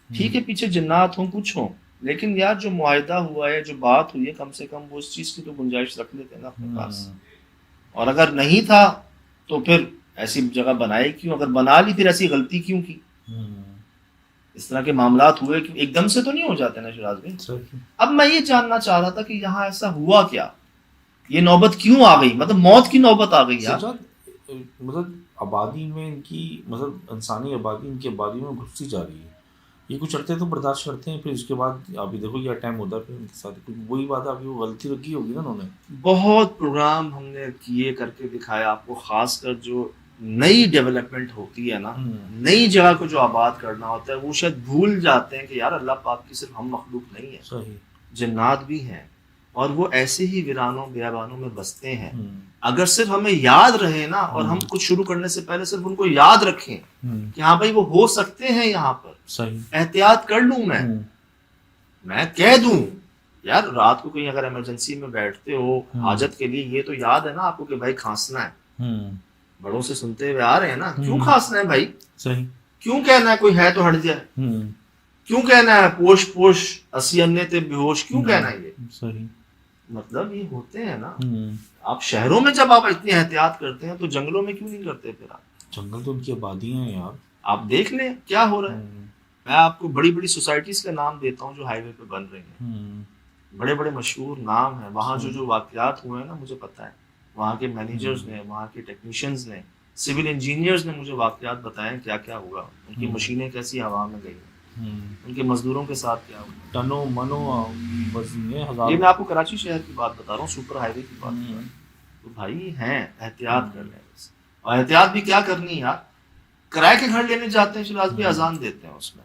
Speaker 1: ठीक है, पीछे जिन्नात हों, कुछ हों, लेकिन यार जो मुआहिदा हुआ है, जो बात हुई है, कम से कम वो इस चीज़ की तो गुंजाइश रख लेते हैं ना अपने पास। और अगर नहीं था तो फिर ऐसी जगह बनाई क्यों, अगर बना ली फिर ऐसी गलती क्यों की। इस तरह के मामलात हुए कि एकदम से तो नहीं हो जाते ना शिराज भाई। अब मैं ये जानना चाह रहा था कि यहाँ ऐसा हुआ क्या, ये नौबत क्यों आ गई, मतलब मौत की नौबत आ गई यार।
Speaker 5: मतलब आबादी में इनकी, मतलब इंसानी आबादी इनकी आबादी में घुसती जा रही है। ये कुछ करते तो बर्दाश्त करते हैं, फिर उसके बाद अभी देखो क्या टाइम होता है फिर उनके साथ, क्योंकि वही बात आपकी वो गलती रखी होगी ना उन्होंने।
Speaker 1: बहुत प्रोग्राम हमने किए, करके दिखाया आपको, खासकर जो नई डेवलपमेंट होती है ना, नई जगह को जो आबाद करना होता है, वो शायद भूल जाते हैं कि यार अल्लाह पाक की सिर्फ हम मखलूक नहीं है,
Speaker 5: सही,
Speaker 1: जिन्नात भी हैं, और वो ऐसे ही वीरानों बियाबानों में बसते हैं। अगर सिर्फ हमें याद रहे ना, और हम कुछ शुरू करने से पहले सिर्फ उनको याद रखें कि हाँ भाई वो हो सकते हैं यहाँ पर,
Speaker 5: सही,
Speaker 1: एहतियात कर लूं मैं कह दूं यार, रात को कहीं अगर इमरजेंसी में बैठते हो हाजत के लिए, ये तो याद है ना आपको कि भाई खांसना है, बड़ों से सुनते हुए आ रहे हैं ना, क्यों खांसना है भाई,
Speaker 5: सही,
Speaker 1: क्यों कहना है कोई है तो हट जाए, क्यों कहना है पोश पोश 80 अन्य ते बेहोश, क्यों कहना है ये,
Speaker 5: सही,
Speaker 1: मतलब ये होते हैं ना। आप शहरों में जब आप इतनी एहतियात करते हैं तो जंगलों में क्यों नहीं करते फिर आप?
Speaker 5: जंगल तो उनकी आबादी है यार,
Speaker 1: आप देख लें क्या हो रहा है। मैं आपको बड़ी बड़ी सोसाइटीज का नाम देता हूँ जो हाईवे पे बन रही हैं, बड़े बड़े मशहूर नाम है, वहाँ जो वाकयात हुए हैं ना, मुझे पता है, वहाँ के मैनेजर्स ने, वहाँ के टेक्नीशियंस ने, सिविल इंजीनियर्स ने मुझे वाकयात बताए क्या क्या हुआ, उनकी मशीनें कैसी हवा में गई, उनके मजदूरों के साथ क्या हुआ,
Speaker 5: टनो मनो हजार।
Speaker 1: ये मैं आपको कराची शहर की बात बता रहा हूँ, सुपर हाईवे की बात बता रहा हूँ। तो भाई हैं, एहतियात कर रहे हैं, और एहतियात भी क्या करनी है यार, किराए के घर लेने जाते हैं शिराज भी, अजान देते हैं उसमें,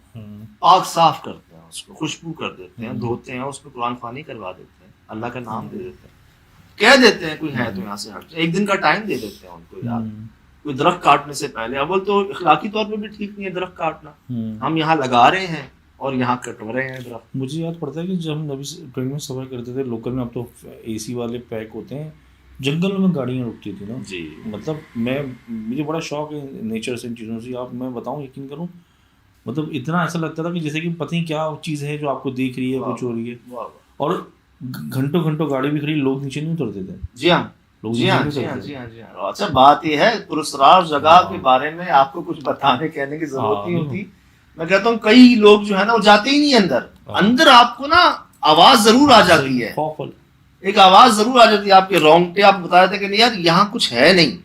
Speaker 1: पाक साफ करते हैं उसको, खुशबू कर देते हैं, धोते हैं, उसमें कुरान खानी करवा देते हैं, अल्लाह का नाम दे देते हैं, कह देते हैं कोई है तो यहाँ से हट, एक दिन का टाइम दे देते हैं उनको यार। कोई दरख्त काटने से पहले, अव्वल तो इखलाकी तौर पे भी ठीक नहीं है दरख्त काटना, हम यहाँ लगा रहे हैं और यहाँ कटवा रहे हैं दरख्त।
Speaker 5: मुझे याद पड़ता है कि जब हम नबी ट्रेन में सफ़र करते थे लोकल में, अब तो AC वाले पैक होते हैं, जंगल में गाड़ियाँ रुकती थी ना
Speaker 1: जी,
Speaker 5: मतलब मुझे बड़ा शौक है नेचर से, इन चीज़ों से। आप मैं बताऊँ, यकीन करूँ, मतलब इतना ऐसा लगता था कि जैसे कि पता नहीं क्या चीज़ है जो आपको देख रही है, कुछ हो रही है, और घंटों घंटों गाड़ी भी खड़ी, लोग नीचे नहीं उतरते थे।
Speaker 1: जी हाँ,
Speaker 5: लोग
Speaker 1: जी हाँ, जी हाँ, जी हाँ, जी हाँ। अच्छा बात यह है, पुरस्कार जगह के बारे में आपको कुछ बताने कहने की जरूरत नहीं होती। मैं कहता हूँ कई लोग जो है ना वो जाते ही नहीं अंदर, अंदर आपको ना आवाज जरूर आ जाती है, एक आवाज जरूर आ जाती है आपके रोंगटे, आप बता रहे थे कि नहीं यार यहाँ कुछ है नहीं,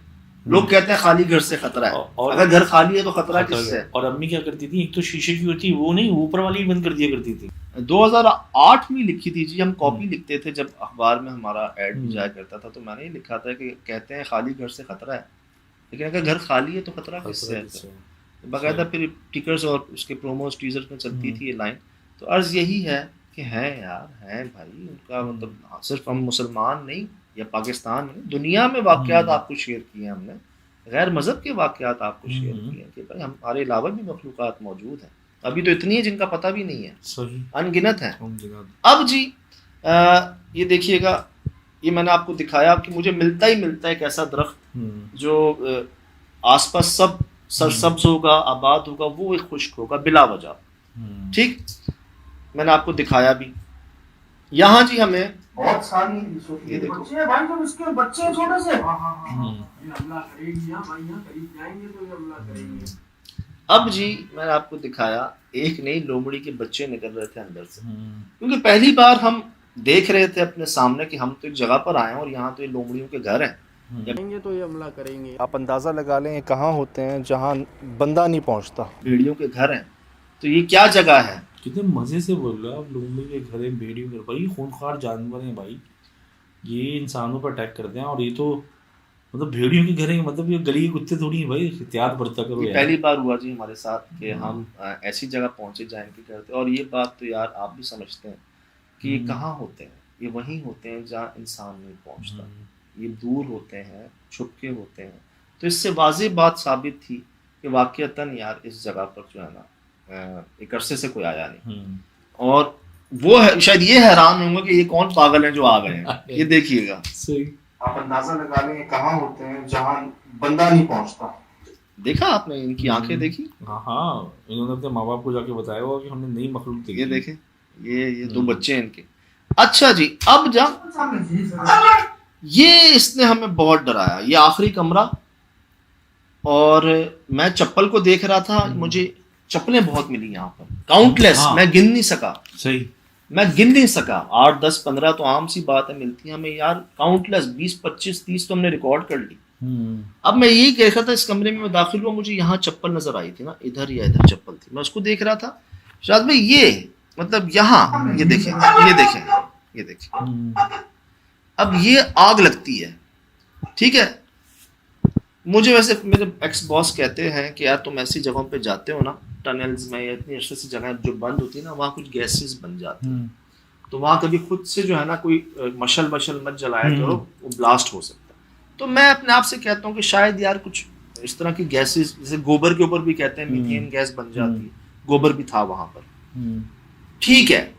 Speaker 1: लोग कहते हैं खाली घर से खतरा है, और अगर घर खाली है तो खतरा किससे है।
Speaker 5: और अम्मी क्या करती थी, एक तो शीशे की होती, वो नहीं, ऊपर वाली बंद कर दिया करती थी।
Speaker 1: 2008 में लिखी थी जी, हम कॉपी लिखते थे जब अखबार में हमारा ऐड भी जाया करता था, तो मैंने ये लिखा था कि कहते हैं खाली घर से खतरा है, लेकिन अगर घर खाली है तो खतरा किससे है। बाकायदा फिर टिकर्स और उसके प्रोमोस टीजर्स में चलती थी ये लाइन। तो अर्ज यही है कि हैं यार, हैं भाई, उनका मतलब सिर्फ हम मुसलमान नहीं या पाकिस्तान में, दुनिया में वाकयात आपको शेयर किए हमने, गैर मजहब के वाकयात आपको शेयर किए कि भाई हमारे अलावा भी मखलूकात मौजूद हैं, अभी तो इतनी है जिनका पता भी नहीं है,
Speaker 5: सही,
Speaker 1: अनगिनत है। अब जी ये देखिएगा, ये मैंने आपको दिखाया कि मुझे मिलता ही मिलता है एक ऐसा दरख्त जो आसपास सब सरसब्ज होगा, आबाद होगा, वो एक खुश्क होगा बिला वजह, ठीक, मैंने आपको दिखाया भी। यहाँ जी हमें
Speaker 4: बहुत सारी
Speaker 1: ये देखो,
Speaker 4: बच्चे हैं भाई, जब इसके बच्चे हैं छोटे से,
Speaker 3: अल्लाह करेगी, भाई यहाँ करीब जाएंगे तो अल्लाह करेगी।
Speaker 1: अब जी मैंने आपको दिखाया, एक नई लोमड़ी के बच्चे निकल रहे थे अंदर से, क्योंकि पहली बार हम देख रहे थे अपने सामने कि हम तो एक जगह पर आए हैं और यहाँ तो ये लोमड़ियों के घर हैं,
Speaker 3: करेंगे तो ये हमला करेंगे।
Speaker 1: आप अंदाज़ा लगा लें ये कहाँ होते हैं जहाँ बंदा नहीं पहुँचता, भेड़ियों के घर हैं। तो ये क्या जगह है?
Speaker 5: कितने मजे से बोल रहे हो आप, लोगों के घर है, भेड़ियों के भाई, खूंखार जानवर हैं भाई, ये इंसानों पर अटैक करते हैं। और ये तो मतलब भेड़ियों के घर है, मतलब ये गली के कुत्ते थोड़ी हैं भाई, एहतियात बरता करो
Speaker 1: ये
Speaker 5: यार।
Speaker 1: पहली बार हुआ जी हमारे साथ कि हम ऐसी जगह पहुंचे जहाँ इनके घर थे। और ये बात तो यार आप भी समझते हैं कि ये कहाँ होते हैं, ये वहीं होते हैं जहाँ इंसान नहीं पहुंचता, ये दूर होते हैं, छुपके होते हैं। तो इससे वाज़ेह बात साबित थी कि वाक़ईतन यार इस जगह पर जो है ना एक अरसे से कोई आया नहीं। और वो है, शायद ये हैरान होंगे कि ये कौन पागल है जो आ गए हैं। ये देखिएगा,
Speaker 5: सही।
Speaker 1: आप अंदाजा लगा लें कहाँ होते हैं जहाँ बंदा नहीं पहुंचता। देखा आपने इनकी आंखें देखी?
Speaker 5: हाँ, इन्होंने अपने माँ बाप को जाके बताया होगा कि हमने नई मखलूक देखी।
Speaker 1: ये देखें, ये दो बच्चे हैं इनके। अच्छा जी, अब जा ये इसने हमें बहुत डराया। ये आखिरी कमरा, और मैं चप्पल को देख रहा था, मुझे चप्पलें बहुत मिली यहाँ पर, काउंटलेस।
Speaker 5: हाँ।
Speaker 1: मैं गिन नहीं सका,
Speaker 5: सही,
Speaker 1: मैं गिन नहीं सका। 8 10 15 तो आम सी बात है, मिलती है हमें यार। काउंटलेस 20 25 30 तो हमने रिकॉर्ड कर ली। अब मैं यही कह रहा था, इस कमरे में मैं दाखिल हुआ, मुझे यहाँ चप्पल नजर आई थी ना, इधर या इधर चप्पल थी, मैं उसको देख रहा था। शायद भाई ये मतलब यहाँ, ये देखें, ये देखें, ये देखें। अब ये आग लगती है, ठीक है। मुझे वैसे मेरे एक्स बॉस कहते हैं कि यार तुम ऐसी जगहों पे जाते हो ना, टनल्स में या इतनी अच्छी सी जगह जो बंद होती है ना, वहाँ कुछ गैसेस बन जाती हैं, तो वहाँ कभी खुद से जो है ना कोई मशल मत जलाया करो, वो ब्लास्ट हो सकता है। तो मैं अपने आप से कहता हूँ कि शायद यार कुछ इस तरह की गैसेस, जैसे गोबर के ऊपर भी कहते हैं मीथेन गैस बन जाती है, गोबर भी था वहाँ पर, ठीक है।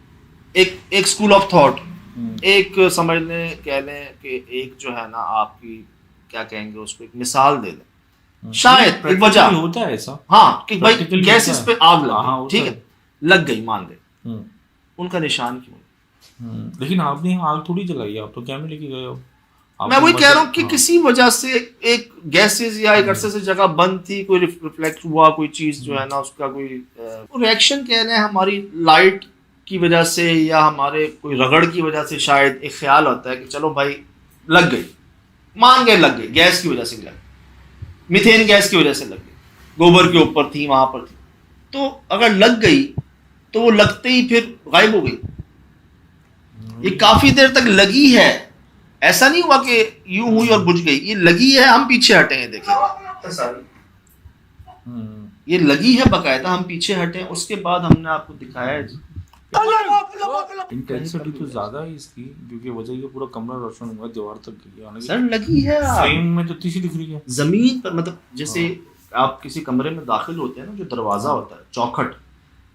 Speaker 1: एक स्कूल ऑफ थॉट, एक समझ लें, कह लें कि एक जो है ना आपकी क्या कहेंगे उसको, एक मिसाल दे दें, शायद एक वजह
Speaker 5: होता है ऐसा,
Speaker 1: हाँ, कि भाई
Speaker 5: Practically
Speaker 1: गैस
Speaker 5: होता
Speaker 1: इस
Speaker 5: है।
Speaker 1: पे आग
Speaker 5: हाँ,
Speaker 1: लगी, ठीक है, लग गई, मान गए, उनका निशान क्यों?
Speaker 5: लेकिन आपने यहाँ आग थोड़ी जलाई, आप तो कैमरे लेके गए हो।
Speaker 1: मैं वही कह रहा हूँ कि किसी वजह से एक गैसेस या एक अरसे से जगह बंद थी, कोई रिफ्लेक्ट हुआ, कोई चीज जो है ना उसका कोई रिएक्शन कह रहे हैं, हमारी लाइट की वजह से या हमारे कोई रगड़ की वजह से शायद एक ख्याल होता है कि चलो भाई लग गई, मान गए लग गई, गैस की वजह से लग गई, मीथेन गैस की वजह से लग गई, गोबर के ऊपर थी, वहां पर थी, तो अगर लग गई तो वो लगते ही फिर गायब हो गई। ये काफी देर तक लगी है, ऐसा नहीं हुआ कि यूं हुई और बुझ गई, ये लगी है, हम पीछे हटे हैं, देखें ये लगी है बकायदा, हम पीछे हटे हैं, उसके बाद हमने आपको दिखाया है जी।
Speaker 5: इंटेंसिटी तो ज्यादा है इसकी, क्योंकि वजह ये पूरा कमरा रोशन हुआ, दीवार तक गई,
Speaker 1: सर लगी है
Speaker 5: फ्रेम में तो तीसरी दिख रही है
Speaker 1: जमीन पर, मतलब जैसे आप किसी कमरे में दाखिल होते हैं ना, जो दरवाजा होता है चौखट,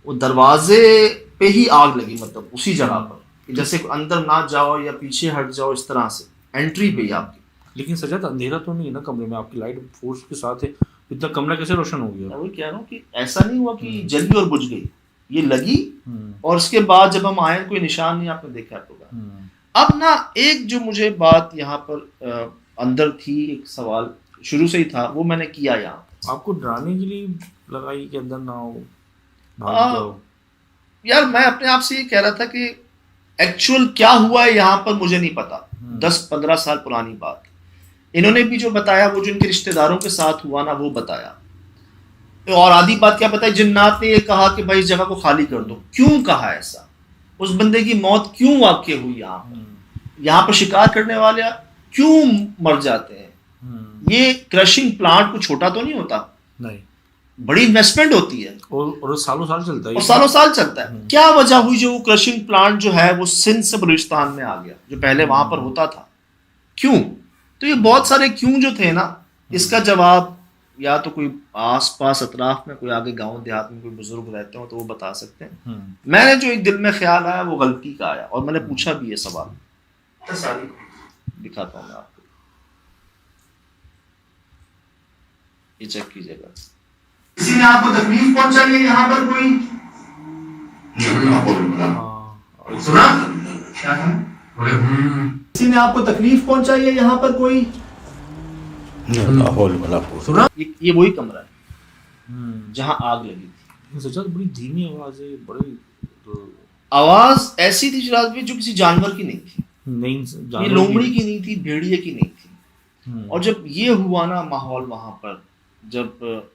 Speaker 1: वो दरवाजे पे ही आग लगी, मतलब उसी जगह पर, कि जैसे अंदर ना जाओ या पीछे हट जाओ, इस तरह से एंट्री पे ही आपकी।
Speaker 5: लेकिन सजाद अंधेरा तो नहीं है ना कमरे में, आपकी लाइट फोर्स के साथ है, इतना कमरा कैसे रोशन हो गया?
Speaker 1: मैं वही कह रहा हूँ कि ऐसा नहीं हुआ कि जल्दी और बुझ गई, ये लगी और उसके बाद जब हम आए कोई निशान नहीं आपने देखा होगा। अब ना एक जो मुझे बात यहाँ पर अंदर थी, एक सवाल शुरू से ही था, वो मैंने किया यहाँ।
Speaker 5: आपको डराने के लिए लगाई कि अंदर ना हो, भाग जाओ?
Speaker 1: यार मैं अपने आप से ये कह रहा था कि एक्चुअल क्या हुआ है यहाँ पर मुझे नहीं पता, 10-15 साल पुरानी बात। इन्होंने भी जो बताया वो जो इनके रिश्तेदारों के साथ हुआ ना वो बताया, और आधी बात क्या बताई, जिन्नात ने ये कहा कि भाई इस जगह को खाली कर दो। क्यों कहा ऐसा? उस बंदे की मौत क्यों वाक़ई हुई यहाँ पर? यहाँ पर शिकार करने वाले क्यों मर जाते हैं? ये क्रशिंग प्लांट कुछ छोटा तो नहीं होता,
Speaker 5: नहीं,
Speaker 1: बड़ी इन्वेस्टमेंट होती है,
Speaker 5: और सालों साल चलता है,
Speaker 1: और सालों साल चलता है। क्या वजह हुई जो क्रशिंग प्लांट जो है वो सिंध से बलूचिस्तान में आ गया, जो पहले वहां पर होता था? क्यों? तो ये बहुत सारे क्यों जो थे ना, इसका जवाब या तो कोई आस पास अतराफ में कोई आगे गांव देहात में कोई बुजुर्ग रहते हो तो वो बता सकते हैं। मैंने जो एक दिल में ख्याल आया वो गलती का आया, और मैंने पूछा भी ये सवाल, दिखाता हूँ मैं आपको, ये चेक कीजिएगा। किसी ने आपको तकलीफ पहुंचाई है यहाँ पर कोई? सुना? क्या है? किसी ने आपको तकलीफ पहुंचाई है यहाँ पर कोई? सुना? ये वही कमरा है जहाँ आग लगी थी।
Speaker 5: सजाद बड़ी धीमी आवाज है, बड़ी
Speaker 1: आवाज ऐसी थी शराज भाई जो किसी जानवर की नहीं थी,
Speaker 5: नहीं,
Speaker 1: ये लोमड़ी की नहीं थी, भेड़िए की नहीं थी, और जब ये हुआ ना माहौल वहाँ पर, जब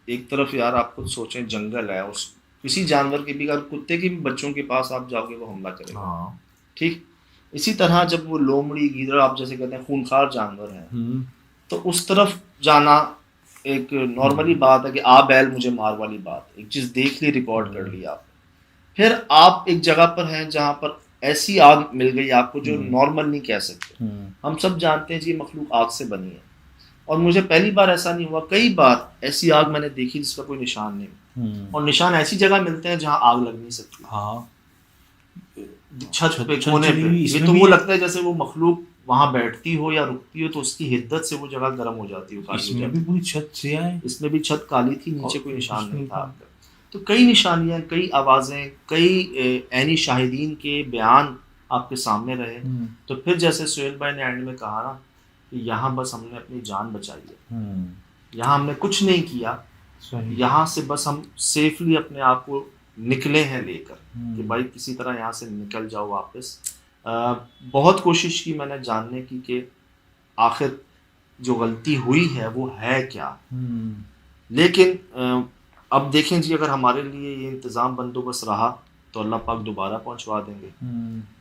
Speaker 1: एक तरफ यार आप खुद सोचें जंगल है, उस किसी जानवर के भी, अगर कुत्ते के भी बच्चों के पास आप जाओगे वो हमला करेगा,
Speaker 2: हाँ
Speaker 1: ठीक। इसी तरह जब वो लोमड़ी गीदड़ आप जैसे कहते हैं खूंखार जानवर हैं, तो उस तरफ जाना एक नॉर्मली बात है कि आ बैल मुझे मार वाली बात, एक चीज देख ली, रिकॉर्ड कर ली आप, फिर आप एक जगह पर हैं जहां पर ऐसी आग मिल गई आपको जो नॉर्मल नहीं कह सकते। हम सब जानते हैं जी मखलूक आग से बनी है, और मुझे पहली बार ऐसा नहीं हुआ, कई बार ऐसी आग मैंने देखी जिसका कोई निशान नहीं, और निशान ऐसी जगह मिलते हैं जहां आग लग नहीं सकती।
Speaker 5: हाँ
Speaker 1: छत पे कोने पे, ये
Speaker 5: इसमें
Speaker 1: तो
Speaker 5: भी-
Speaker 1: वो लगता है जैसे वो मखलूक वहां बैठती हो या रुकती हो तो उसकी हिद्दत से वो जगह गर्म हो जाती हो, काली हो
Speaker 5: इसमें
Speaker 1: जाती
Speaker 5: भी पूरी छत से आए।
Speaker 1: है। इसमें भी छत काली थी, नीचे
Speaker 5: और
Speaker 1: कोई निशान
Speaker 5: कुछ
Speaker 1: नहीं
Speaker 5: नहीं
Speaker 1: था
Speaker 5: था।
Speaker 1: आपका। तो कई निशानियां, कई आवाजें, कई ऐनी शाहिदीन के बयान आपके सामने रहे। तो फिर जैसे सुहेल भाई ने एंड में कहा ना कि यहाँ बस हमने अपनी जान बचाई है, यहाँ हमने कुछ नहीं किया,
Speaker 5: सही।
Speaker 1: यहाँ से बस हम सेफली अपने आप को निकले हैं लेकर कि भाई किसी तरह यहाँ से निकल जाओ वापस। बहुत कोशिश की मैंने जानने की कि आखिर जो गलती हुई है वो है क्या, लेकिन अब देखें जी, अगर हमारे लिए ये इंतज़ाम बंदोबस्त रहा तो अल्लाह पाक दोबारा पहुंचवा देंगे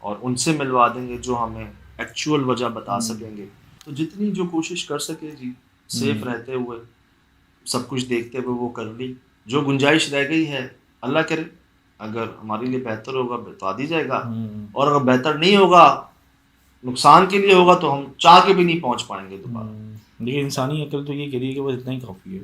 Speaker 1: और उनसे मिलवा देंगे जो हमें एक्चुअल वजह बता सकेंगे। तो जितनी जो कोशिश कर सके जी, सेफ रहते हुए, सब कुछ देखते हुए वो कर ली। जो गुंजाइश रह गई है अल्लाह करे अगर हमारे लिए बेहतर होगा बता दी जाएगा, और अगर बेहतर नहीं होगा, नुकसान के लिए होगा, तो हम चाह के भी नहीं पहुंच पाएंगे दोबारा।
Speaker 5: लेकिन इंसानी अकल तो ये कह रही है कि बस इतना ही काफ़ी है,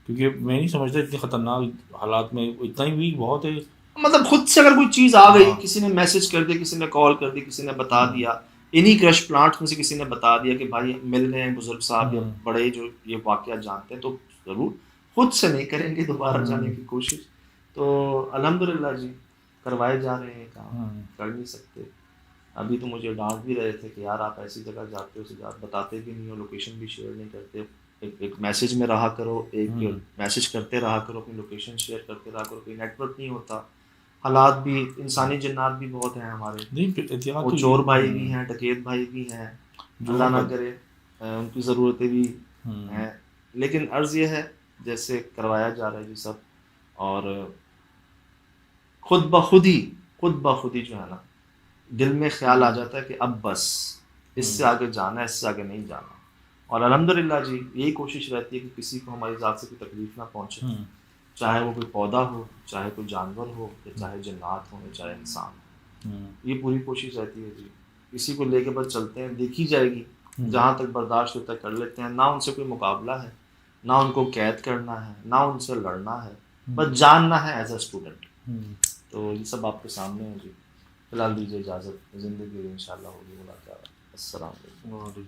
Speaker 5: क्योंकि मैं नहीं समझता इतने ख़तरनाक हालात में इतना ही भी बहुत है।
Speaker 1: मतलब खुद से अगर कोई चीज़ आ गई, किसी ने मैसेज कर दिया, किसी ने कॉल कर दी, किसी ने बता दिया, इन्हीं क्रश प्लांट में से किसी ने बता दिया कि भाई मिल गए हैं बुजुर्ग साहब या बड़े जो ये वाक़या जानते हैं, तो ज़रूर खुद से नहीं करेंगे दोबारा जाने की कोशिश। तो अल्हम्दुलिल्लाह जी करवाए जा रहे हैं काम, कर नहीं सकते। अभी तो मुझे डांट भी रहे थे कि यार आप ऐसी जगह जाते हो, आप बताते भी नहीं हो, लोकेशन भी शेयर नहीं करते, एक मैसेज में रहा करो, एक मैसेज करते रहा करो, अपनी लोकेशन शेयर करते रहा करो, कोई नेटवर्क नहीं होता। हालात भी, इंसानी जिन्नात भी बहुत हैं हमारे,
Speaker 5: नहीं एहतियात
Speaker 1: वो
Speaker 5: तो
Speaker 1: चोर भाई भी हैं, डकैत भाई भी हैं, अल्लाह ना करे उनकी ज़रूरतें भी हैं। लेकिन अर्ज़ ये है जैसे करवाया जा रहा है जी सब, और खुद ब खुद ही जो है ना दिल में ख्याल आ जाता है कि अब बस इससे आगे जाना है, इससे आगे नहीं जाना। और अल्हम्दुलिल्लाह जी यही कोशिश रहती है कि किसी को हमारी ज़ात से कोई तकलीफ़ ना पहुँचे, चाहे वो कोई पौधा हो, चाहे कोई जानवर हो, या चाहे जन्नात हो, या चाहे इंसान हो। ये पूरी कोशिश रहती है जी, इसी को लेके बस चलते हैं, देखी जाएगी जहाँ तक बर्दाश्त होता है कर लेते हैं। ना उनसे कोई मुकाबला है, ना उनको कैद करना है, ना उनसे लड़ना है, बस जानना है एज अ स्टूडेंट। तो ये सब आपके सामने है जी। फिलहाल दीजिए इजाज़त, ज़िंदगी इंशाल्लाह होगी मुलाकात। अस्सलाम वालेकुम।